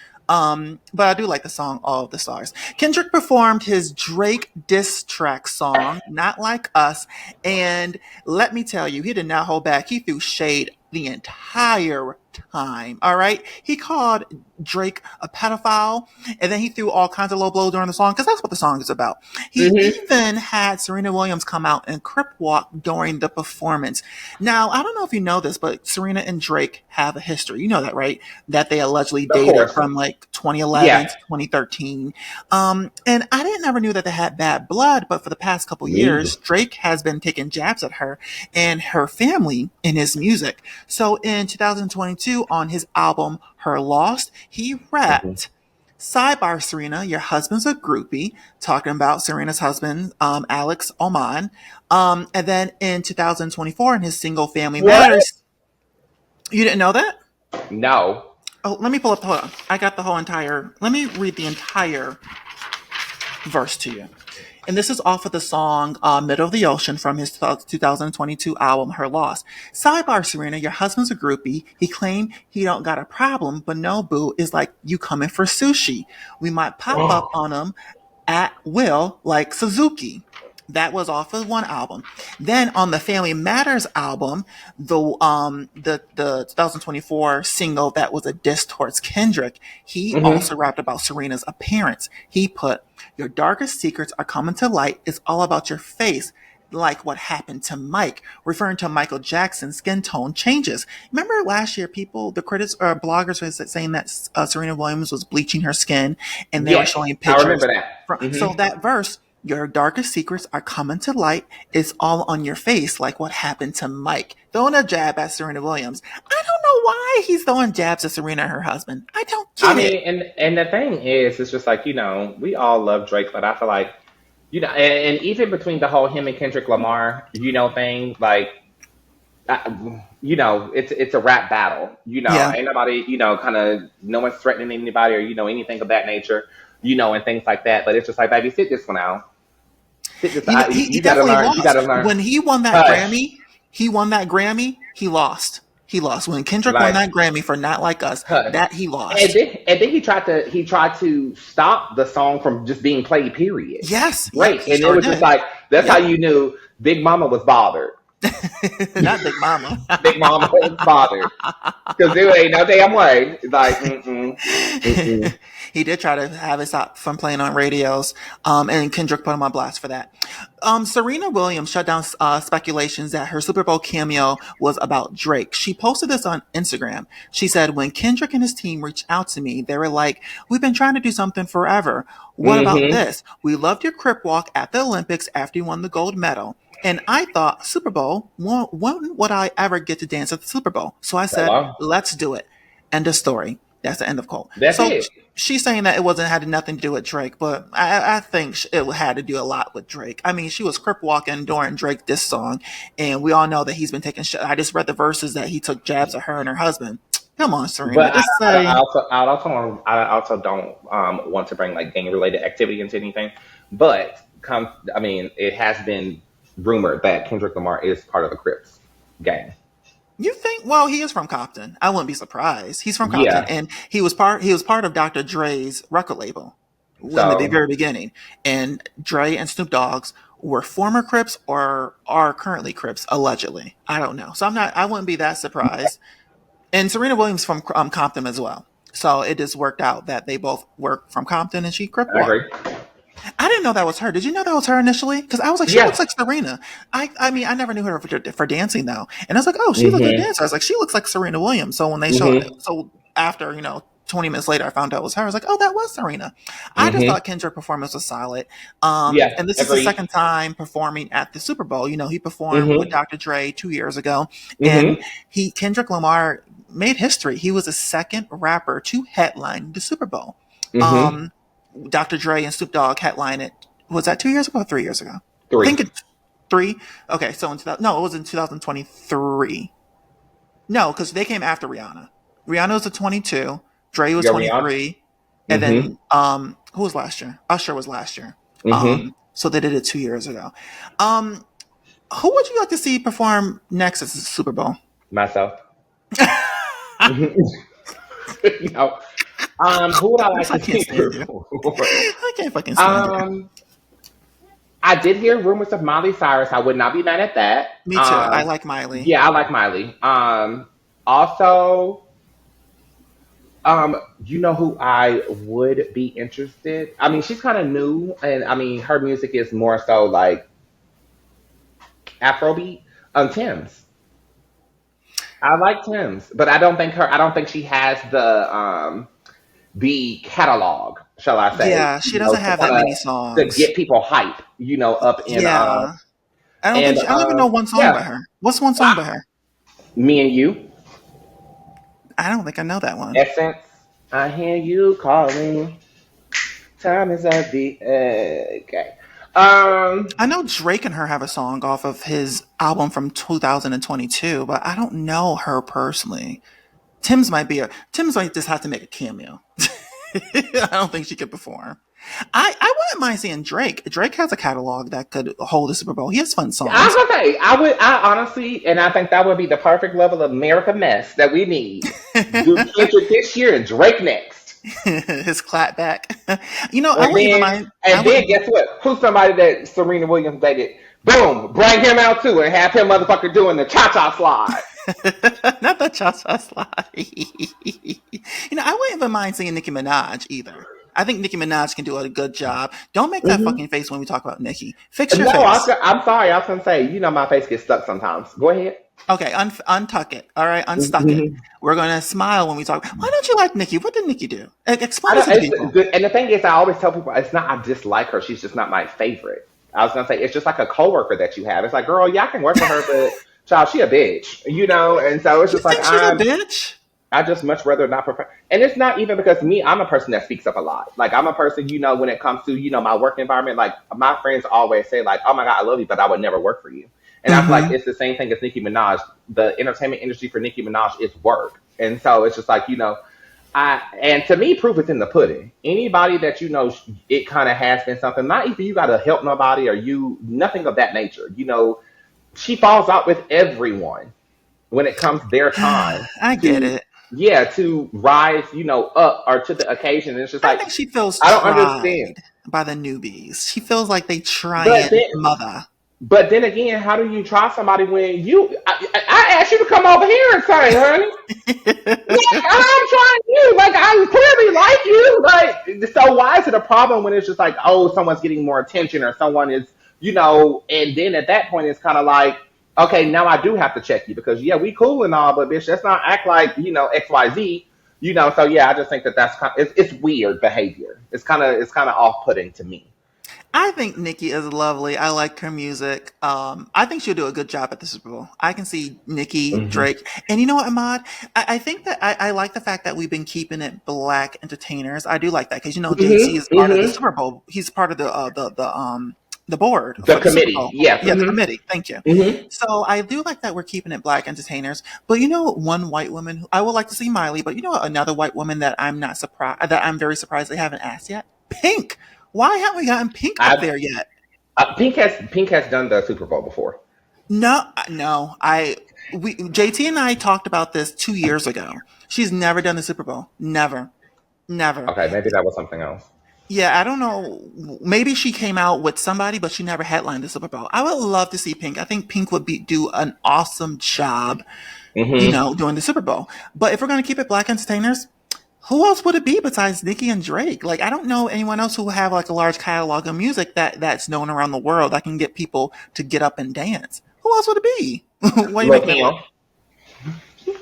But I do like the song All of the Stars. Kendrick performed his Drake diss track song, Not Like Us, and let me tell you, he did not hold back. He threw shade the entire time. All right. He called Drake a pedophile, and then he threw all kinds of low blows during the song because that's what the song is about. He Mm-hmm. even had Serena Williams come out and crip walk during the performance. Now, I don't know if you know this, but Serena and Drake have a history. You know that, right? That they allegedly Of dated course. from like 2011 Yeah. to 2013. And I didn't ever knew that they had bad blood, but for the past couple Me either. years, Drake has been taking jabs at her and her family in his music. So in 2022, on his album Her Lost, he Mm-hmm. rapped Sidebar Serena, your husband's a groupie, talking about Serena's husband, Alex Oman. And then in 2024, in his single Family What? Matters, you didn't know that? No. Oh, let me pull up hold on. I got the whole entire, let me read the entire verse to you. And this is off of the song Middle of the Ocean from his 2022 album, Her Loss. Sidebar, Serena, your husband's a groupie. He claimed he don't got a problem, but no, boo, is like you coming for sushi. We might pop up Oh. on him at will like Suzuki. That was off of one album. Then on the Family Matters album, the 2024 single that was a diss towards Kendrick, he Mm-hmm. also rapped about Serena's appearance. He put, "Your darkest secrets are coming to light. It's all about your face, like what happened to Mike," referring to Michael Jackson's skin tone changes. Remember last year, the critics or bloggers were saying that Serena Williams was bleaching her skin, and they were Yes, showing I remember pictures. that. So Mm-hmm. that verse, "Your darkest secrets are coming to light. It's all on your face, like what happened to Mike," throwing a jab at Serena Williams. I don't know why he's throwing jabs at Serena and her husband. I don't I get it. mean, and the thing is, it's just like, we all love Drake, but I feel like, and even between the whole him and Kendrick Lamar, thing, like, it's a rap battle. Yeah. Ain't nobody, kind of, no one's threatening anybody or anything of that nature, and things like that. But it's just like, baby, sit this one out. Sit this. He You gotta definitely learn. You lost gotta learn. when he won that Hush. Grammy. He won that Grammy. He lost. He lost when Kendrick won Like, that Grammy for "Not Like Us." hush. That he And lost. then, and then he tried to stop the song from just being played. Period. Yes. Yep. Great. He And it sure was just did. like, that's how Yep. you knew Big Mama was bothered. Not Big Mama. Big Mama was bothered because there ain't no damn way. Like, mm-mm. He did try to have it stop from playing on radios, and Kendrick put him on blast for that. Serena Williams shut down speculations that her Super Bowl cameo was about Drake. She posted this on Instagram. She said, "When Kendrick and his team reached out to me, they were like, 'We've been trying to do something forever. What about Mm-hmm. this? We loved your crip walk at the Olympics after you won the gold medal. And I thought, Super Bowl, when would I ever get to dance at the Super Bowl? So I said, Hello. let's do it." End of story. That's the end of quote. That's So it. she's saying that it wasn't had nothing to do with Drake, but I think it had to do a lot with Drake. I mean, she was crip walking during Drake this song, and we all know that he's been taking shit. I just read the verses that he took jabs at her and her husband. Come on, Serena, But just say I also don't want to bring like gang related activity into anything. But I mean, it has been rumored that Kendrick Lamar is part of the Crips gang. you think. Well, he is from Compton. I wouldn't be surprised. He's from Compton, Yeah. and he was part of Dr. Dre's record label in the So very beginning. And Dre and Snoop Dogg's were former Crips or are currently Crips, allegedly. I don't know. So I wouldn't be that surprised. And Serena Williams from Compton as well. So it just worked out that they both work from Compton and she crip I walk. agree. I didn't know that was her. Did you know that was her initially? Because I was like, she Yeah. looks like Serena. I mean, I never knew her for dancing though. And I was like, oh, she's a good Mm-hmm. dancer. I was like, she looks like Serena Williams. So when they showed, Mm-hmm. so after 20 minutes later, I found out it was her. I was like, oh, that was Serena. I just Mm-hmm. thought Kendrick's performance was solid. Yeah. And this is the Agreed. second time performing at the Super Bowl. He performed with Mm-hmm. Dr. Dre 2 years ago, and Mm-hmm. Kendrick Lamar made history. He was the second rapper to headline the Super Bowl. Mm-hmm. Um, Dr. Dre and Snoop Dogg headlined it. Was that 2 years ago or 3 years ago? I 3. think it's 3. Okay, so no, it was in 2023. No, because they came after Rihanna. Rihanna was a 22. Dre was Yeah, Rihanna. 23, and Mm-hmm. then who was last year? Usher was last year. Mm-hmm. So they did it 2 years ago. Who would you like to see perform next at the Super Bowl? Myself. No. Who would I like I to can't see stand you. perform? I can't fucking stand you. I did hear rumors of Miley Cyrus. I would not be mad at that. Me too. I like Miley. Yeah, I like Miley. Also, you know who I would be interested? I mean, she's kind of new, and I mean, her music is more so like Afrobeat. Tim's. I like Tim's, but I don't think she has the catalog, shall I say? Yeah, she doesn't have that many To songs. get people hype, up in Yeah. and I don't even know one song by yeah, her. What's one song by her? me and you, I don't think I know that one. Essence. I hear you calling. Time is at the okay. I know Drake and her have a song off of his album from 2022, but I don't know her personally. Tim's might just have to make a cameo. I don't think she could perform. I wouldn't mind seeing Drake. Drake has a catalog that could hold the Super Bowl. He has fun I songs. was gonna say, I honestly, and I think that would be the perfect level of America mess that we need. Do Kendrick this year and Drake next. His clap back. You know, I And wouldn't even then, mind. I and then wouldn't. guess what? Who's somebody that Serena Williams dated? Boom, bring him out too, and have him motherfucker doing the cha cha slide. Not the cha-cha slide. I wouldn't even mind seeing Nicki Minaj either. I think Nicki Minaj can do a good job. Don't make that fucking face when we talk about Nicki. Fix your No, face. I'm sorry. I was gonna say, my face gets stuck sometimes. Go ahead. Okay, untuck it. All right, unstuck it. Mhm. We're gonna smile when we talk. Why don't you like Nicki? What did Nicki do? I Explain it don't. to the people. And the thing is, I always tell people it's not I dislike her. She's just not my favorite. I was gonna say it's just like a coworker that you have. It's like, girl, yeah, I can work with her, but child, she a bitch, And so it's You just like think she's a bitch? I just much rather not prefer. And it's not even because me. I'm a person that speaks up a lot. Like I'm a person, when it comes to my work environment. Like my friends always say, like, "Oh my God, I love you, but I would never work for you." And I feel like Mm-hmm. it's the same thing as Nicki Minaj. The entertainment industry for Nicki Minaj is work, and so it's just like and to me, proof is in the pudding. Anybody that it kind of has been something. Not even you got to help nobody or nothing of that nature. She falls out with everyone when it comes their time I get to it. to rise, up or to the occasion. And it's just I like think she feels I don't understand. tried by the newbies. She feels like they But trying then, mother. but then again, how do you try somebody when I asked you to come over here and say, honey, like, I'm trying you. Like I clearly like you. Like so, why is it a problem when it's just like, oh, someone's getting more attention or someone is, and then at that point it's kind of like, okay, now I do have to check you because yeah, we cool and all, but bitch, let's not act like X Y Z. So yeah, I just think that's it's weird behavior. It's kind of off putting to me. I think Nikki is lovely. I like her music. I think she'll do a good job at the Super Bowl. I can see Nikki, Hmm. Drake, and you know what, Ahmad? I think that I like the fact that we've been keeping it black entertainers. I do like that because Hmm. Jaytee is part of the Hmm. Super Bowl. He's part of the board The for the Super committee, Bowl. yes. Yeah, the Hmm. committee. Thank you. Hmm. So I do like that we're keeping it black entertainers. But one white woman I would like to see Miley. But another white woman that I'm not surprised that I'm very surprised they haven't asked yet. Pink. Why haven't we gotten Pink up I there yet? Pink has done the Super Bowl before. No, no. Jaytee and I talked about this 2 years ago. She's never done the Super Bowl. Never, never. Okay, maybe that was something else. Yeah, I don't know. Maybe she came out with somebody, but she never headlined the Super Bowl. I would love to see Pink. I think Pink would do an awesome job, Hmm. doing the Super Bowl. But if we're gonna keep it black entertainers, who else would it be besides Nicki and Drake? Like, I don't know anyone else who have like a large catalog of music that's known around the world that can get people to get up and dance. Who else would it be? Why are you Lil making that? Kim.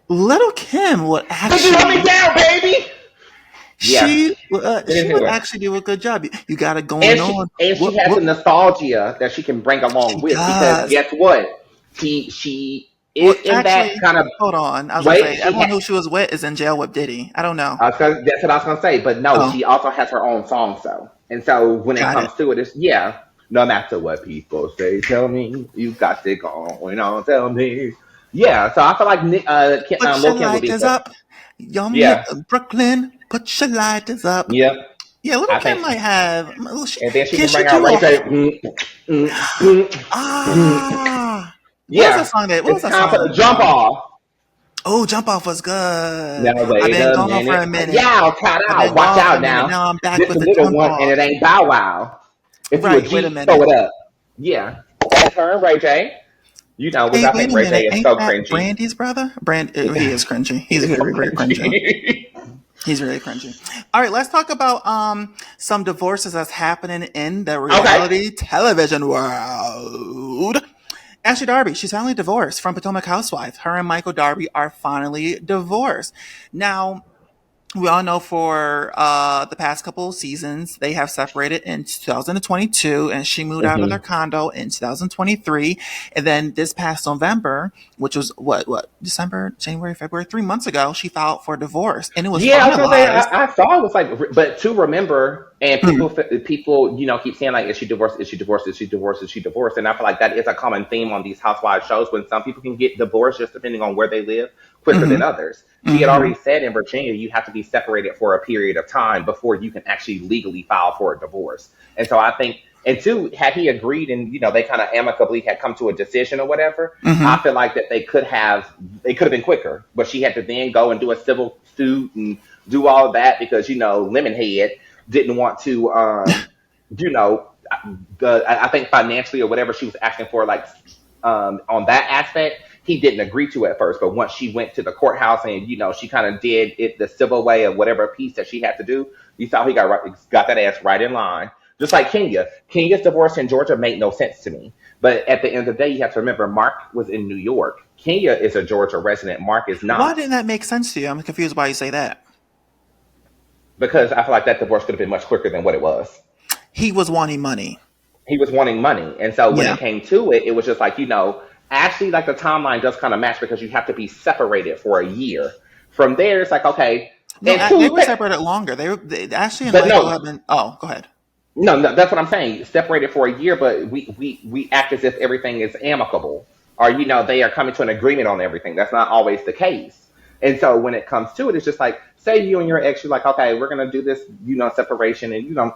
Little Kim would Put you on me actually, down, baby. Yeah. she would actually do a good job. You got it going And on. she has a What nostalgia that she can bring along she with because does. guess what? She Well, is in that actually, kind of hold on. I was gonna way. say everyone who she was with is in jail with Diddy. I don't know. That's what I was gonna say. But no, Oh, she also has her own songs though. And so when it got it. comes to it, it's yeah. No matter what people say, tell me you got it going on. Tell me, yeah. So I feel like Put your Lil Kim would be lighters the up. Young yeah, Brooklyn, put your lighters up. yep. Yeah, Little I Kim think, might have. and then she Can can she bring out do Ray a J. ah? What was that Yeah, song? What was it's that time for the song? jump off. Oh, Jump Off was good. Now I've wait been a gone for minute. a minute. Yeah, count I've out. been Watch gone for a out minute. now. Now I'm back This with a the little jump one, and off. it ain't Bow Wow. If you a Right. Wait a G, throw minute. it up. Yeah, that's her and Ray J. Which Hey, I wait think a Ray J minute. is Ain't so that cringy. Brandy's brother? He is cringy. He's It's so very, very cringy. cringy. He's really cringy. All right, let's talk about some divorces that's happening in the Okay. reality television world. Ashely Darby, she's finally divorced from Potomac Housewife. Her and Michael Darby are finally divorced. Now, we all know for the past couple of seasons, they have separated in 2022, and she moved out of their Hmm. condo in 2023. And then this past November, which was December, January, February, 3 months ago, she filed for divorce, and it was Yeah, I was gonna say finalized. I saw it was like, but to remember, and Hmm. people keep saying like, is she divorced? Is she divorced? Is she divorced? Is she divorced? And I feel like that is a common theme on these housewives shows when some people can get divorced just depending on where they live quicker Hmm. than others. She had Hmm. already said in Virginia you have to be separated for a period of time before you can actually legally file for a divorce. And so I think And two, had he agreed and they kind of amicably had come to a decision or whatever, I Mm-hmm. feel like that they could have been quicker. But she had to then go and do a civil suit and do all of that because Lemonhead didn't want to you know I think financially or whatever she was asking for, like on that aspect, he didn't agree to at first. But once she went to the courthouse and she kind of did it the civil way of whatever piece that she had to do, you saw he got that ass right in line. Just like Kenya. Kenya's divorce in Georgia made no sense to me. But at the end of the day, you have to remember Mark was in New York. Kenya is a Georgia resident. Mark is Why not. didn't that make sense to you? I'm confused why you say that. Because I feel like that divorce could have been much quicker than what it was. He was wanting money. He was wanting money. And so when Yeah. it came to it, it was just like, actually, like the timeline does kind of match because you have to be separated for a year. From there, it's like, okay. No, And they two, were separated longer. Ashley and but Michael no, have been. Oh, go ahead. no, that's what I'm saying. Separated for a year, but we act as if everything is amicable, or they are coming to an agreement on everything. That's not always the case. And so when it comes to it, it's just like, say you and your ex, you're like, okay, we're gonna do this, separation, and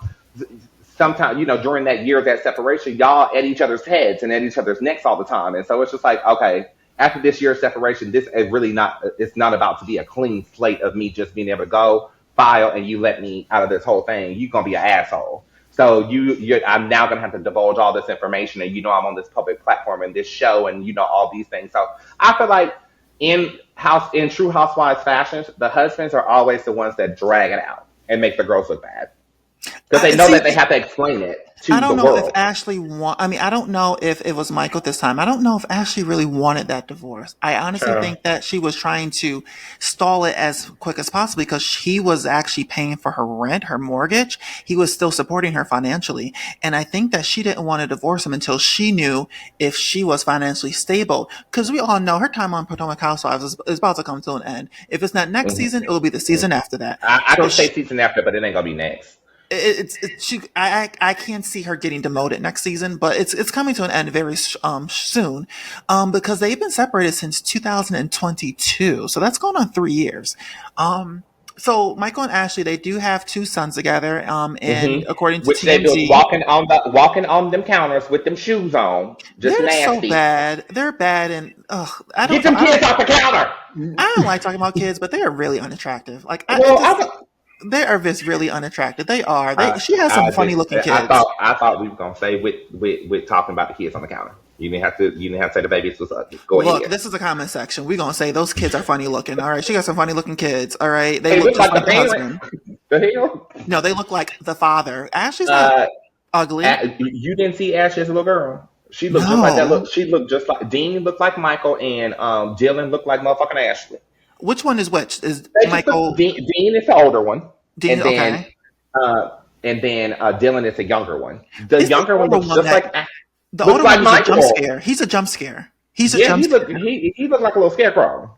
sometimes during that year of that separation, y'all at each other's heads and at each other's necks all the time. And so it's just like, okay, after this year of separation, this is really not. It's not about to be a clean slate of me just being able to go file and you let me out of this whole thing. You're gonna be an asshole. So I'm now gonna have to divulge all this information, and I'm on this public platform and this show, and all these things. So I feel like in true housewives fashions, the husbands are always the ones that drag it out and make the girls look bad because they know See, that they have to explain it I to the don't know if world. Ashley I don't know if it was Michael this time. I don't know if Ashley really wanted that divorce. I honestly Sure. think that she was trying to stall it as quick as possible because he was actually paying for her rent, her mortgage. He was still supporting her financially. And I think that she didn't want to divorce him until she knew if she was financially stable. Because we all know her time on Potomac Housewives is about to come to an end. If it's not next Mhm. season, it will be the season after that. I So don't say season after, but it ain't gonna be next. I can't see her getting demoted next season, but it's coming to an end very soon, because they've been separated since 2022, so that's going on 3 years. So Michael and Ashley, they do have two sons together, and according to Which they do TMZ, walking on them counters with them shoes on, just they're so nasty. bad. They're bad, and Get them kids off the counter. I don't like talking about kids, but they are really unattractive. Like Well, I, they are just really unattractive. They are. I, She has some I funny just, looking I kids. thought, I thought we were gonna say with talking about the kids on the counter. You didn't have to say the babies was ugly. Go Look, ahead. this is a comment section. We're gonna say those kids are funny looking. All right, she got some funny looking kids. All right, they They look look just like the like the parent. husband. The hell? No, they look like the father. Ashley's not Uh, ugly. you didn't see Ashley as a little girl. She looked just like that. No, Look, she looked just like Dean looked like Michael, and Dylan looked like motherfucking Ashley. which one is which? Is They just look, Michael Dean is the older one, Dean? and then Okay, Dylan is the younger one. The it's the younger one older looks one just that like the looks older one like is a jump Michael. scare. He's a jump scare. He's a Yeah, jump he looked scare. he looked like a little scarecrow.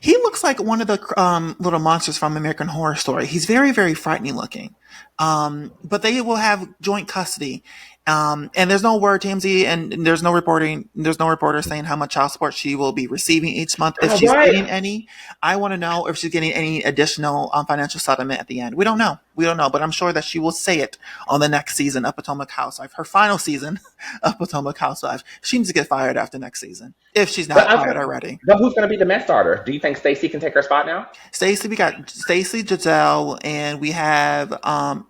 He looks like one of the little monsters from American Horror Story. He's very, very frightening looking. But they will have joint custody. And there's no word TMZ, and there's no reporting. There's no reporter saying how much child support she will be receiving each month, if All she's getting right. any. I want to know if she's getting any additional financial settlement at the end. We don't know. We don't know, but I'm sure that she will say it on the next season of Potomac Housewives, her final season of Potomac Housewives. She needs to get fired after next season if she's But not fired already. but who's going to be the mess starter? Do you think Stacey can take her spot now? Stacey, we got Stacey, Giselle, and we have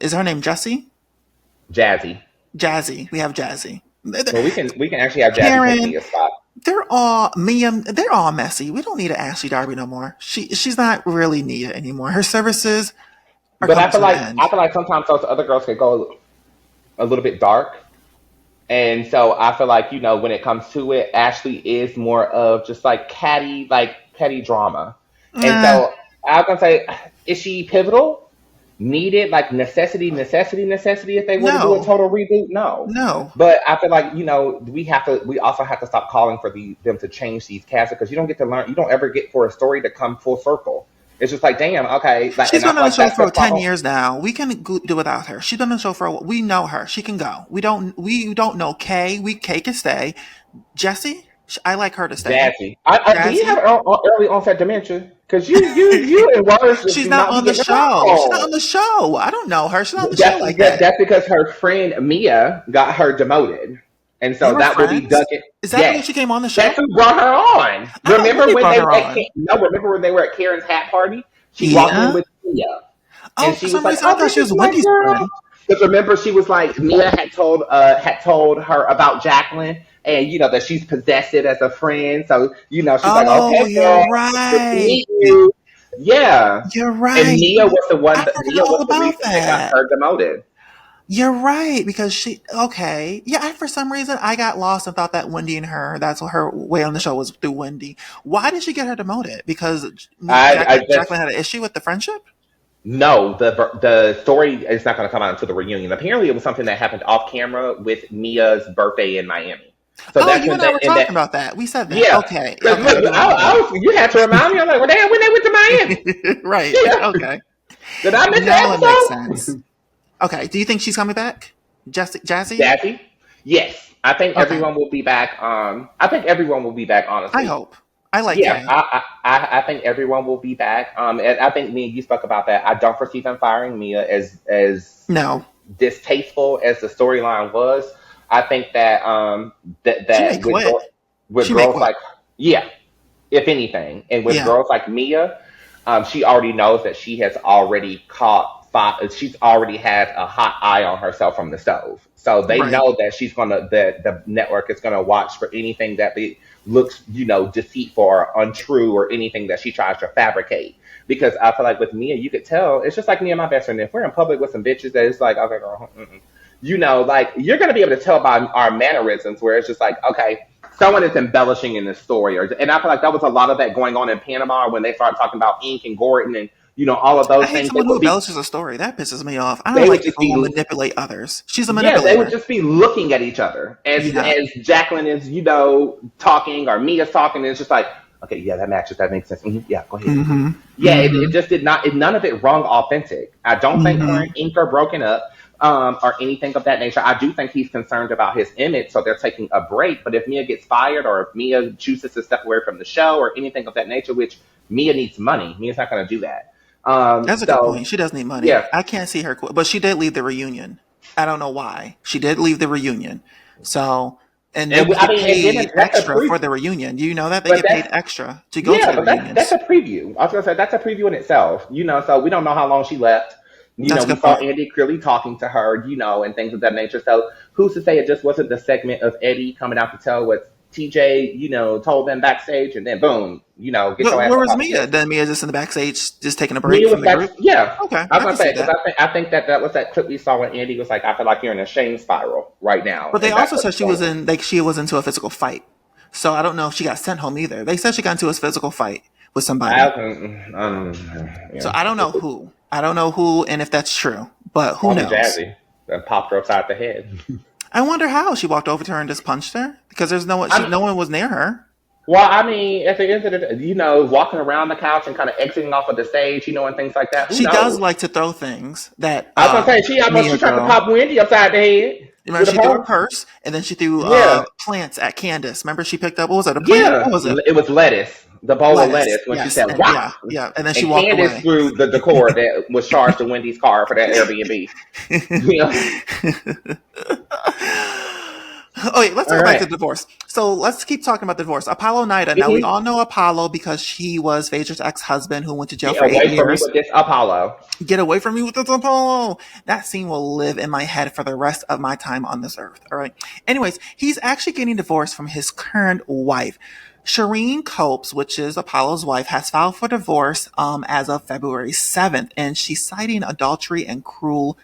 is her name Jessie? Jazzy. Jazzy. We have Jazzy. Well, we can actually have Jazzy take Karen, Mia's spot. they're all Mia. They're all messy. We don't need an Ashely Darby no more. She's not really Nida anymore. Her services are But coming I feel to an like end. I feel like sometimes those other girls can go a little bit dark. And so I feel like, when it comes to it, Ashley is more of just like catty drama. And Nah, so I was gonna say, is she pivotal? Needed, like necessity if they were to do a no, total reboot? No. no. But I feel like, we also have to stop calling for them to change these casts because you don't get to learn, you don't ever get for a story to come full circle. It's just like, damn, okay. Like, She's and I been feel on the like show that's the for 10 problem. years now. We can do without her. She's been on the show for a while. We know her. She can go. We don't know Kay. Kay can stay. Jessie, I like her to stay. Jazzy. Do you have Jazzy. early onset dementia? Because you and words just She's do not not on be the show. She's not on around. the show. I don't know her. She's not on the show like that. That's because her friend Mia got her demoted, and They so were that will be friends. Duncan. Is that the way Yes, she came on the that's show? who brought her on. I don't know Remember who when brought they her were at on. no? Remember when they were at Karen's hat party? She walked in Yeah. with Mia, Oh, and for she was some like, reason I "Oh, thought this she is was my Wendy's girl." friend. Because remember, she was like Mia had told her about Jacqueline, and that she's possessed as a friend. So she's like, Oh, "Okay, girl, you're good to right. meet you." Yeah, You're and right. Mia was the one. I That Mia forgot all was the about reason they got that. her demoted. You're right, because okay. Yeah, for some reason, I got lost and thought that Wendy and that's what her way on the show was through Wendy. Why did she get her demoted? Because I just Jacqueline had an issue with the friendship? no. The story is not going to come out until the reunion. Apparently, it was something that happened off camera with Mia's birthday in Miami. So Oh, that's you when and I they were and that. talking about that. We said that. Yeah, Okay. because Okay, I look, do remember you had to remind me. I'm like, well, damn, when they went to Miami. that. Right. Yeah, Okay. did I miss the Now it makes sense. episode? Okay. Do you think she's coming back? Jazzy? Jazzy? Yes, I think Okay. everyone will be back. I think everyone will be back. I Honestly, hope. I like yeah, Kay. I think everyone will be back. And I think me and you spoke about that. I don't foresee them firing Mia as No. distasteful as the storyline was. I think that She may that quit. with She may girls quit. like yeah, if anything, and with Yeah. girls like Mia, she already knows that she has already she's already had a hot eye on herself from the stove. So they Right. know that that the network is gonna watch for anything that looks, deceitful or untrue or anything that she tries to fabricate. Because I feel like with Mia, you could tell it's just like me and my best friend. If we're in public with some bitches, that it's like, okay, girl, mm-mm. Like you're gonna be able to tell by our mannerisms, where it's just like, okay, someone is embellishing in this story, and I feel like that was a lot of that going on in Panama when they started talking about Ink and Gordon and all of I those hate things. They someone who would be, embellishes a story. That pisses me off. I don't they would like just people who be, manipulate others. She's a yeah, they would manipulator. just be looking at each other Yeah. as Jacqueline is, talking or Mia's talking, and it's just like, okay, yeah, that matches, that makes sense. Yeah, go ahead. Mm-hmm. Yeah, Mm-hmm. it just did not. None of it rung authentic. I don't think her Mm-hmm. and Ink are broken up. Or anything of that nature. I do think he's concerned about his image, so they're taking a break. But if Mia gets fired, or if Mia chooses to step away from the show, or anything of that nature, which Mia needs money, Mia's not going to do that. That's a good point. She does need money. Yeah, I can't see her quit, but she did leave the reunion. I don't know why. She did leave the reunion. So, and they and I get mean, and then paid that's a extra pre. for the reunion. Do you know that they But get paid that's extra to go to yeah, the but that's reunions? a preview. I was gonna say that's a preview in itself. So we don't know how long she left. That's a We good saw point. Andy clearly talking to her, and things of that nature. So who's to say it just wasn't the segment of Eddie coming out to tell what TJ, told them backstage, and then boom, get But your ass where up was out of Mia? here. Then Mia just in the backstage, just taking a break Mia was from the back, group. yeah. Okay, I was I gonna can see say because that. I think that was that clip we saw when Andy was like, I feel like you're in a shame spiral right now, But they and that's also what's said going on. she was into a physical fight. So I don't know if she got sent home either. They said she got into a physical fight with I, somebody. So yeah, I don't know who. I don't know who and if that's true. But who probably knows? Jazzy that popped her upside the head. I wonder how she walked over to her and just punched her because there's no one was near her. Well, I mean, at the end of the day, walking around the couch and kind of exiting off of the stage, and things like that. Who She does knows? like to throw things that I was gonna say she Mia tried to girl. pop Wendy upside the head Remember, with a she threw her pole. purse and then she threw Yeah, plants at Candace. Remember, she picked up what was it? A plant? yeah. What was it? It was lettuce, the bowl of Lettuce. lettuce when she Yes, said and "wow," yeah, yeah. And then she and walked Candace away. threw the decor that was charged to Wendy's car for that Airbnb. Yeah. Oh, wait, let's All talk back right. to divorce. So let's keep talking about divorce. Apollo Nida. Now, we Mm-hmm. all know Apollo because he was Phaedra's ex-husband who went to jail Get for eight away from me years. with this Apollo. Get away from me with this Apollo. That scene will live in my head for the rest of my time on this earth. All right. Anyways, he's actually getting divorced from his current wife. Shireen Copes, which is Apollo's wife, has filed for divorce as of February 7th, and she's citing adultery and cruel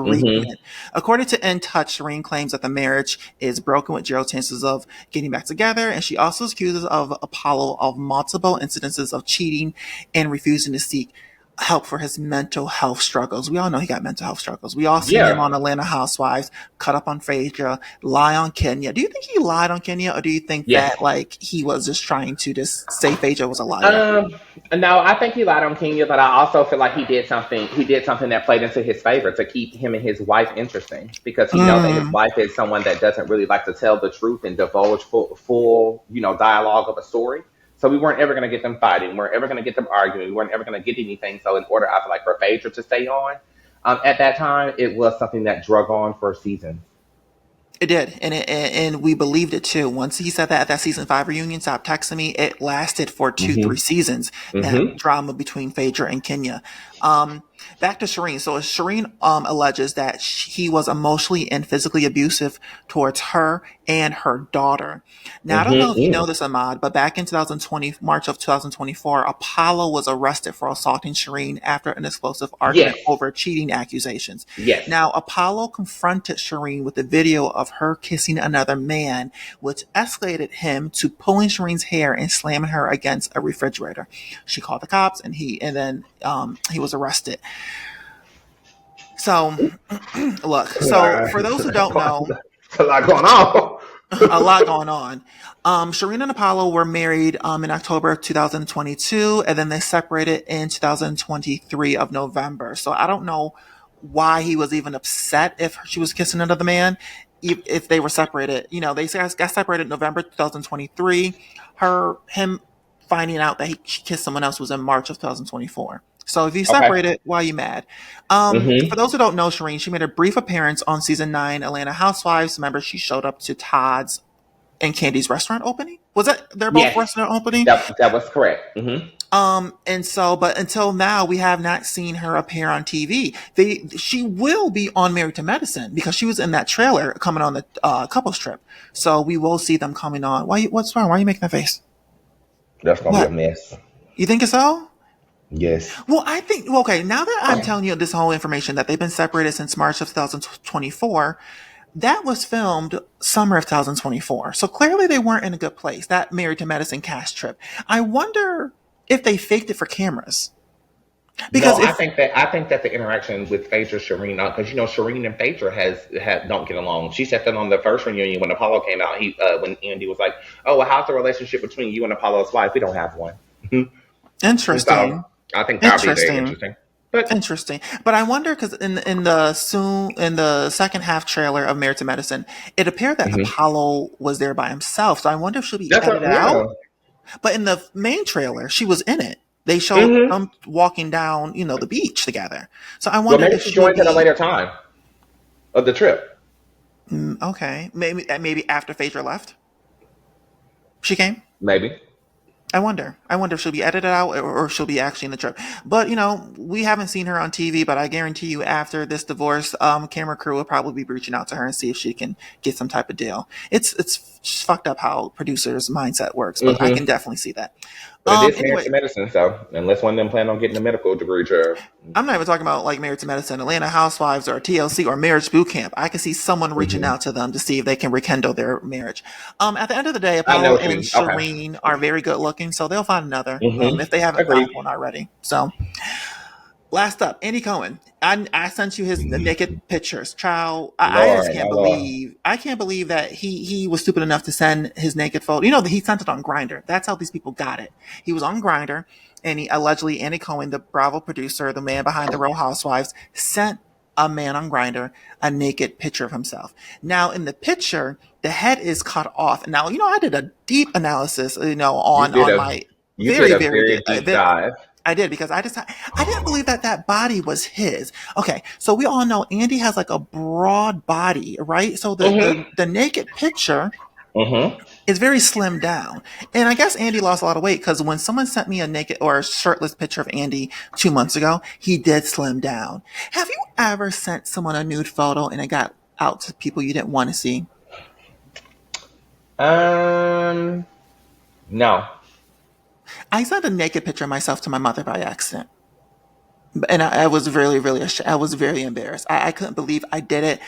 Mm-hmm. treatment. According to In Touch, Shireen claims that the marriage is broken with zero chances of getting back together, and she also accuses of Apollo of multiple incidences of cheating and refusing to seek help for his mental health struggles. We all know he got mental health struggles. We all seen him Yeah. on Atlanta Housewives, cut up on Phaedra, lie on Kenya. Do you think he lied on Kenya, or do you think Yes. that like he was just trying to just say Phaedra was a liar? Um, no, I think he lied on Kenya, but I also feel like he did something. He did something that played into his favor to keep him and his wife interesting, because he know that his Mm, wife is someone that doesn't really like to tell the truth and divulge full, dialogue of a story. So we weren't ever going to get them fighting. We weren't ever going to get them arguing. We weren't ever going to get anything. So in order, I feel like for Phaedra to stay on, at that time, it was something that drug on for seasons. it did, and we believed it too. Once he said that at that season 5 reunion, stop texting me. It lasted for two, Hmm. 3 seasons. That Hmm. drama between Phaedra and Kenya. Um, Back to Shireen. So Shireen alleges that he was emotionally and physically abusive towards her and her daughter. Now I don't know if you know Hmm. this, Ahmad, but back in 2020, March of 2024, Apollo was arrested for assaulting Shireen after an explosive Yes. argument over cheating accusations. Yes. Now, Apollo confronted Shireen with a video of her kissing another man, which escalated him to pulling Shireen's hair and slamming her against a refrigerator. She called the cops, and he was arrested. So, look. So, for those who don't know, It's a lot going on. a lot going on. Shireen and Apollo were married in October of 2022, and then they separated in 2023 of November. So I don't know why he was even upset if she was kissing another man, if they were separated. You know, they got separated in November 2023. Him finding out that she kissed someone else was in March of 2024. So if you Okay. separated, why are you mad? For Hmm. those who don't know Shireen, she made a brief appearance on season 9 Atlanta Housewives. Remember, she showed up to Todd's and Candy's restaurant opening. Was that they're both Yes, restaurant opening? that was correct. Hmm. And so, but until now, we have not seen her appear on TV. She will be on Married to Medicine because she was in that trailer coming on the couples trip. So we will see them coming on. What's wrong? Why are you making that face? That's gonna be a What? mess. You think so? Yes. Well, I think, well, okay, now that I'm telling you this whole information that they've been separated since March of 2024, that was filmed summer of 2024. So clearly they weren't in a good place, that Married to Medicine cast trip. I wonder if they faked it for cameras. No, Because I if, think that the interaction with Phaedra Shireen, because Shireen and Phaedra don't get along. She said that on the first reunion when Apollo came out. When Andy was like, "Oh, well, how's the relationship between you and Apollo's wife? We don't have one." And so interesting, I think that'll be very interesting, interesting. But interesting. But I wonder because in the second half trailer of Married to Medicine, it appeared that mhm. Apollo was there by himself. So I wonder if she'll be That's what, edited yeah. out. But in the main trailer, she was in it. They showed Hmm. them walking down, the beach together. So I Well, wonder maybe if she she'll joins at a be later time of the trip. okay. Maybe after Phaedra left, she came. Maybe. I wonder. I wonder if she'll be edited out or if she'll be actually in the trip. But we haven't seen her on TV. But I guarantee you, after this divorce, camera crew will probably be reaching out to her and see if she can get some type of deal. It's just fucked up how producers' mindset works, but I can Hmm. definitely see that. But it is married Anyway, to medicine, so unless one of them plan on getting a medical degree, to I'm not even talking about like Married to Medicine, Atlanta Housewives, or TLC, or Marriage Boot Camp. I can see someone reaching hmm out to them to see if they can rekindle their marriage. At the end of the day, I know Apollo what you and mean. Okay. Shireen are very good looking, so they'll find another Hmm. if they haven't found Agreed. one already. So, last up, Andy Cohen. I sent you his naked pictures, child. I just Lord, can't my Lord. believe that he was stupid enough to send his naked photo. That he sent it on Grinder. That's how these people got it. He was on Grinder, and he allegedly Andy Cohen, the Bravo producer, the man behind the Real Housewives, sent a man on Grinder a naked picture of himself. Now in the picture, the head is cut off. Now I did a deep analysis, You did on a my you did very a very very deep. deep dive. I did because I didn't believe that body was his. Okay, so we all know Andy has like a broad body, right? So Hmm. the naked picture Hmm. is very slimmed down, and I guess Andy lost a lot of weight because when someone sent me a naked or a shirtless picture of Andy 2 months ago, he did slim down. Have you ever sent someone a nude photo and it got out to people you didn't want to see? Um. No. I sent a naked picture of myself to my mother by accident. And I was really, really, I was very embarrassed. I couldn't believe I did it.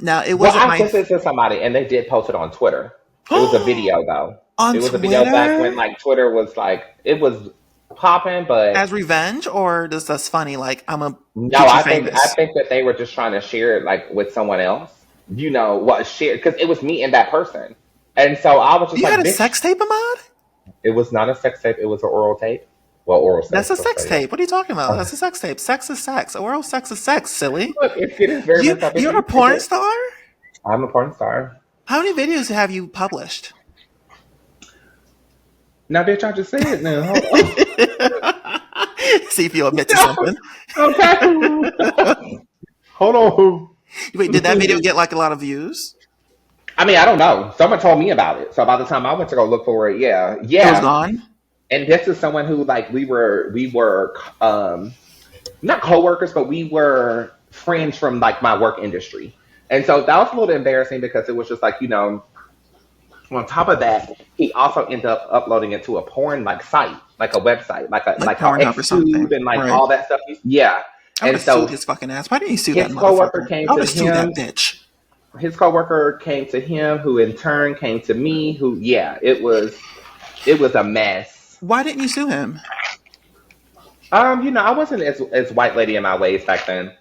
Now it Well, wasn't I my sent it to somebody, and they did post it on Twitter. It was a video, though. on It was a video back when Twitter. like Twitter was like it was. popping, but As revenge, or just that's funny? Like I'm gonna no, get you I famous. think that they were just trying to share it like with someone else. You know what? Share because it was me and that person, and so I was just You had like, a "Bitch, sex tape, Ahmad? it was not a sex tape. It was an oral tape. Well, oral That's sex. a Let's sex say that. tape. What are you talking about? That's a sex tape. Sex is sex. Oral sex is sex. Silly. Look, it's getting very messed up. Bitch, You're you a think porn it? star. I'm a porn star. How many videos have you published? Now, bitch, I just said no. Hold on. See if you admit to No. something. Okay. Hold on. Wait, did that video get like a lot of views? I mean, I don't know. Someone told me about it. So by the time I went to go look for it, yeah, It was yeah. gone. And this is someone who like we were not coworkers, but we were friends from like my work industry. And so that was a little embarrassing because it was just like, on top of that, he also ended up uploading it to a porn like site, like a website, Like like how Pornhub or Xtube something. and like Right. all that stuff. Yeah. I would And have sued so his fucking ass. Why didn't you sue that his coworker motherfucker? came I would to have sued that him. bitch. His coworker came to him, who in turn came to me. Who, yeah, it was a mess. Why didn't you sue him? I wasn't as white lady in my ways back then.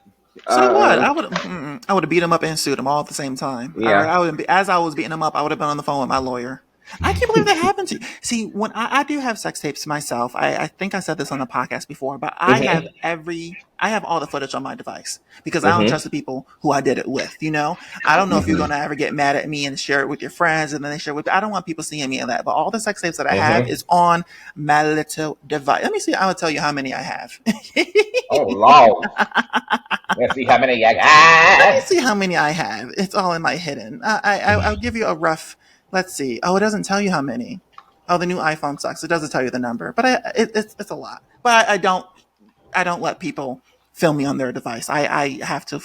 So what? Um, I would have beat him up and sued him all at the same time. All right. yeah. I would be, as I was beating him up, I would have been on the phone with my lawyer. I can't believe that happened to you. See, when I do have sex tapes myself, I think I said this on the podcast before, but Mhm. I have all the footage on my device because I don't Mhm. trust the people who I did it with. I don't know if you're Mhm. gonna ever get mad at me and share it with your friends, and then they share it with. I don't want people seeing me in that. But all the sex tapes that I have Mhm. is on my little device. Let me see. I will tell you how many I have. Oh Lord. Let's see how many I Let me got. see how many I have. It's all in my hidden. I'll give you a rough. Let's see. Oh, it doesn't tell you how many. Oh, the new iPhone sucks. It doesn't tell you the number, but it's a lot. But I don't let people film me on their device. I have to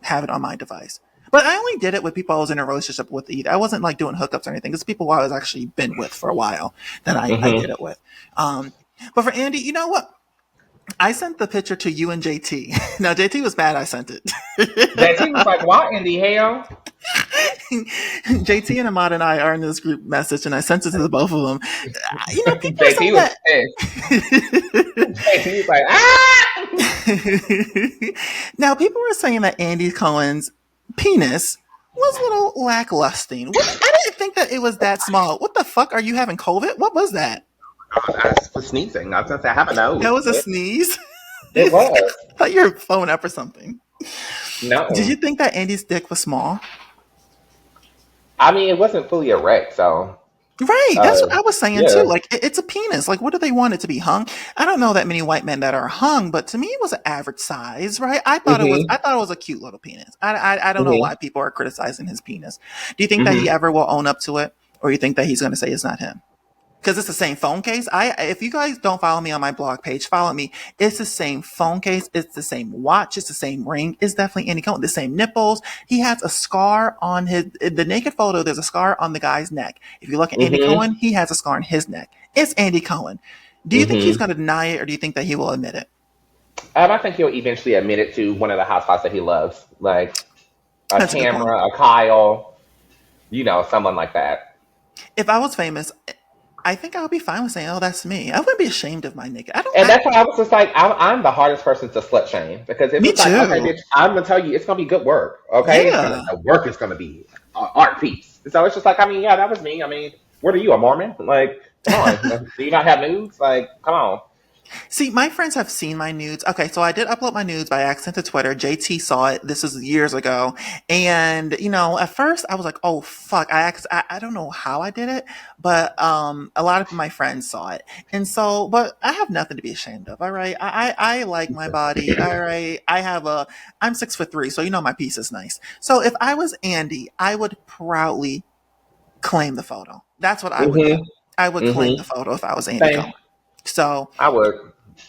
have it on my device. But I only did it with people I was in a relationship with either. I wasn't like doing hookups or anything. It's people I was actually been with for a while that I did Mhm. it with. Um, but for Andy, you know what? I sent the picture to you and Jaytee. Now Jaytee was mad I sent it. JT was like, "What in the hell?" JT and Ahmad and I are in this group message, and I sent it to the both of them. People are JT saying was pissed. JT was like, "Ah!" that. Now, people were saying that Andy Cohen's penis was a little lacklusting. I didn't think that it was that small. What the fuck? Are you having COVID? What was that? I was sneezing. I was gonna say, I have a That nose. was a sneeze? It I was. thought you were blowing up or something. Did you No. think that Andy's dick was small? I mean, it wasn't fully erect, so Right, uh, that's what I was saying too. yeah. Like, it's a penis. Like, what do they want it to be hung? I don't know that many white men that are hung, but to me, it was an average size. Right? I Mhm. thought it was a cute little penis. I don't know why Mhm. people are criticizing his penis. Do you think that he Mhm. ever will own up to it, or you think that he's going to say it's not him? Because it's the same phone case. If you guys don't follow me on my blog page, follow me. It's the same phone case. It's the same watch. It's the same ring. It's definitely Andy Cohen. The same nipples. He has a scar on the naked photo. There's a scar on the guy's neck. If you look at Andy Mhm. Cohen, he has a scar on his neck. It's Andy Cohen. Do you think he's Mhm. going to deny it, or do you think that he will admit it? I think he'll eventually admit it to one of the housewives that he loves, like a That's a good point. Tamara, a Kyle, someone like that. If I was famous, I think I would be fine with saying, "Oh, that's me." I wouldn't be ashamed of my naked. I don't. And that's why I was just like, I'm the hardest person to slut shame because if Me it's like, okay, too. bitch, I'm gonna tell you, it's gonna be good work. Okay, Yeah. the work is gonna be art piece. So it's just like, I mean, yeah, that was me. I mean, what are you, a Mormon? Like, come on, do you not have nudes? Like, come on. See, my friends have seen my nudes. Okay, so I did upload my nudes by accident to Twitter. JT saw it. This is years ago. And, at first I was like, oh, fuck. I don't know how I did it, but a lot of my friends saw it. And so, but I have nothing to be ashamed of. All right. I like my body. All right. I'm 6'3", so my piece is nice. So if I was Andy, I would proudly claim the photo. That's what I would do. Mhm. I would claim Mhm. the photo if I was Andy Same. Cohen. So, I would.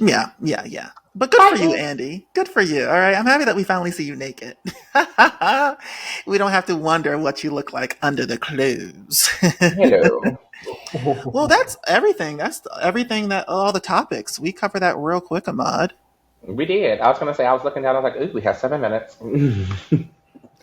yeah, yeah, yeah. But good for you, Michael. Andy. Good for you. All right. I'm happy that we finally see you naked. We don't have to wonder what you look like under the clothes. Hello. Well, that's everything. That's everything that all the topics. We cover that real quick, Ahmad. We did. I was gonna say I was looking down. I was like, ooh, we have 7 minutes.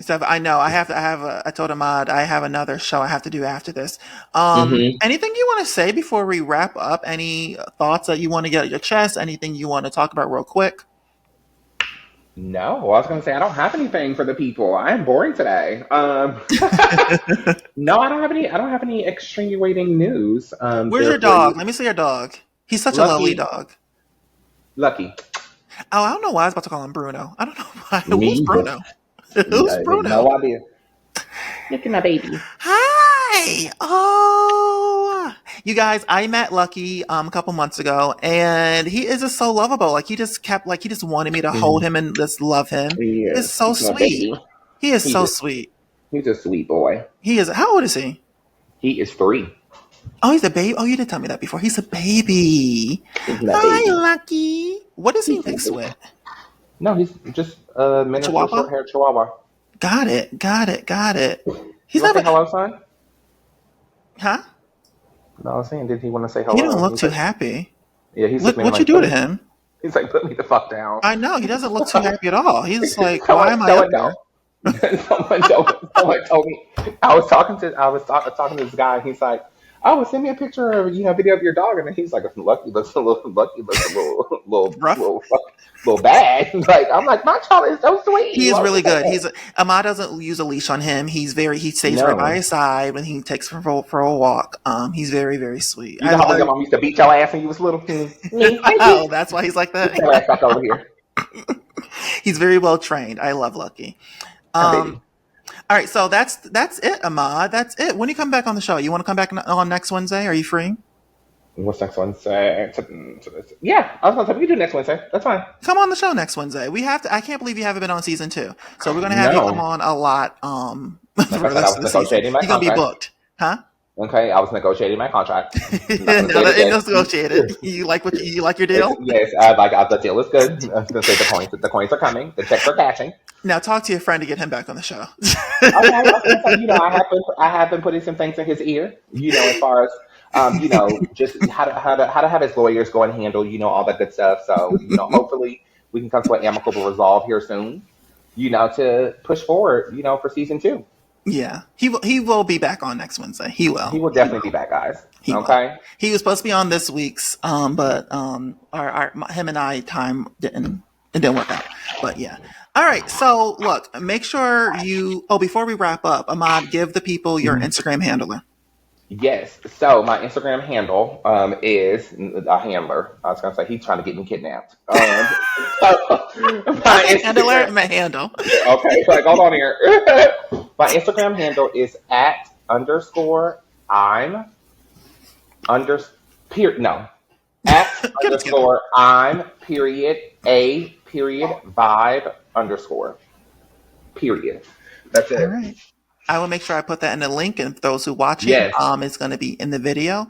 So I know I told Ahmad I have another show I have to do after this. Hmm. Anything you want to say before we wrap up? Any thoughts that you want to get at your chest? Anything you want to talk about real quick? No, well, I was going to say I don't have anything for the people. I am boring today. No, I don't have any. I don't have any extenuating news. Where's There your for dog? you. Let me see your dog. He's such a lovely Lucky, dog. lucky. Oh, I don't know why I was about to call him Bruno. I don't know why. Me Who's either. Bruno? Who's Bruno? No idea. Look at my baby. Hi. Oh, you guys, I met Lucky a couple months ago, and he is just so lovable. Like he just wanted me to hold him and just love him. He He is is. so He's my sweet. baby. He is He's so a sweet. he's a sweet boy. He is. How old is he? He is 3. Oh, he's a baby. Oh, you did tell me that before. He's a baby. He's my Hi, baby. Lucky. What is he He's my mixed baby. with? No, he's just a miniature Chihuahua. short-haired Chihuahua. Got it. Got it. Got it. You He's want to never. say hello, son? Huh? No, I was saying, did he want to say He don't hello? look He's too like, happy. yeah, he's looking at me What you like, do to him? he's like, put me the fuck down. I know he doesn't look too happy at all. He's just like, why someone, am I up someone, no. here? someone told me. I was talking to this guy. And he's like, "Oh, well, send me a picture of video of your dog." And then he's like, Lucky looks a Rough. little bad. Like I'm like, my child is so sweet. He is really good. Ahmad doesn't use a leash on him. He stays right by No. his side when he takes him for a walk. He's very, very sweet. You know how your mom used to beat your ass when you was little? Me. Oh, that's why he's like Get your ass that. back over here, He's very well trained. I love Lucky. my baby. Um, all right, so that's it, Ahmad. That's it. When you come back on the show, you want to come back on next Wednesday? Are you free? What's next Wednesday? Yeah, I was gonna say we can do next Wednesday. That's fine. Come on the show next Wednesday. We have to. I can't believe you haven't been on season 2. So we're gonna have you come No, on a lot. For like I the said, I rest was of the season. negotiating my You're gonna be contract. booked, huh? Okay, I was negotiating my contract. I'm not No, gonna say it that ain't again. negotiated. You like you like your deal? Yes, the deal is good. I was gonna say the coins are coming, the checks are cashing. Now talk to your friend to get him back on the show. Okay, I was gonna say, I have been putting some things in his ear, as far as just how to have his lawyers go and handle, all that good stuff. So, hopefully we can come to an amicable resolve here soon, to push forward, for season 2. Yeah, he will be back on next Wednesday. He will. He will He definitely will. be back, guys. He will. Okay. He was supposed to be on this week's, but him and I time didn't work out. But yeah. All right. So look, make sure you. Oh, before we wrap up, Ahmad, give the people your Instagram handler. Yes. So my Instagram handle is a handler. I was gonna say he's trying to get me kidnapped. So I my said handler, I Instagram. meant handle. Okay, like hold on here. My Instagram handle is at underscore I'm under period no at Get it together. underscore I'm period a period vibe underscore period. That's All it. right. I will make sure I put that in the link, and for those who watching, Yes. it's going to be in the video.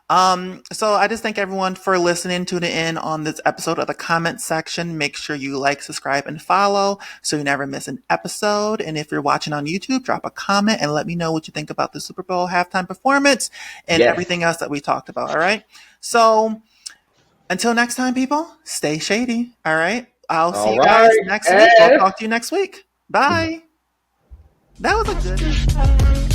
So I just thank everyone for listening, tuning in on this episode of the comment section. Make sure you like, subscribe, and follow so you never miss an episode. And if you're watching on YouTube, drop a comment and let me know what you think about the Super Bowl halftime performance and Yes. everything else that we talked about. All right. So until next time, people, stay shady. All right. I'll see All you guys right. next week. I'll talk to you next week. Bye. That was a good.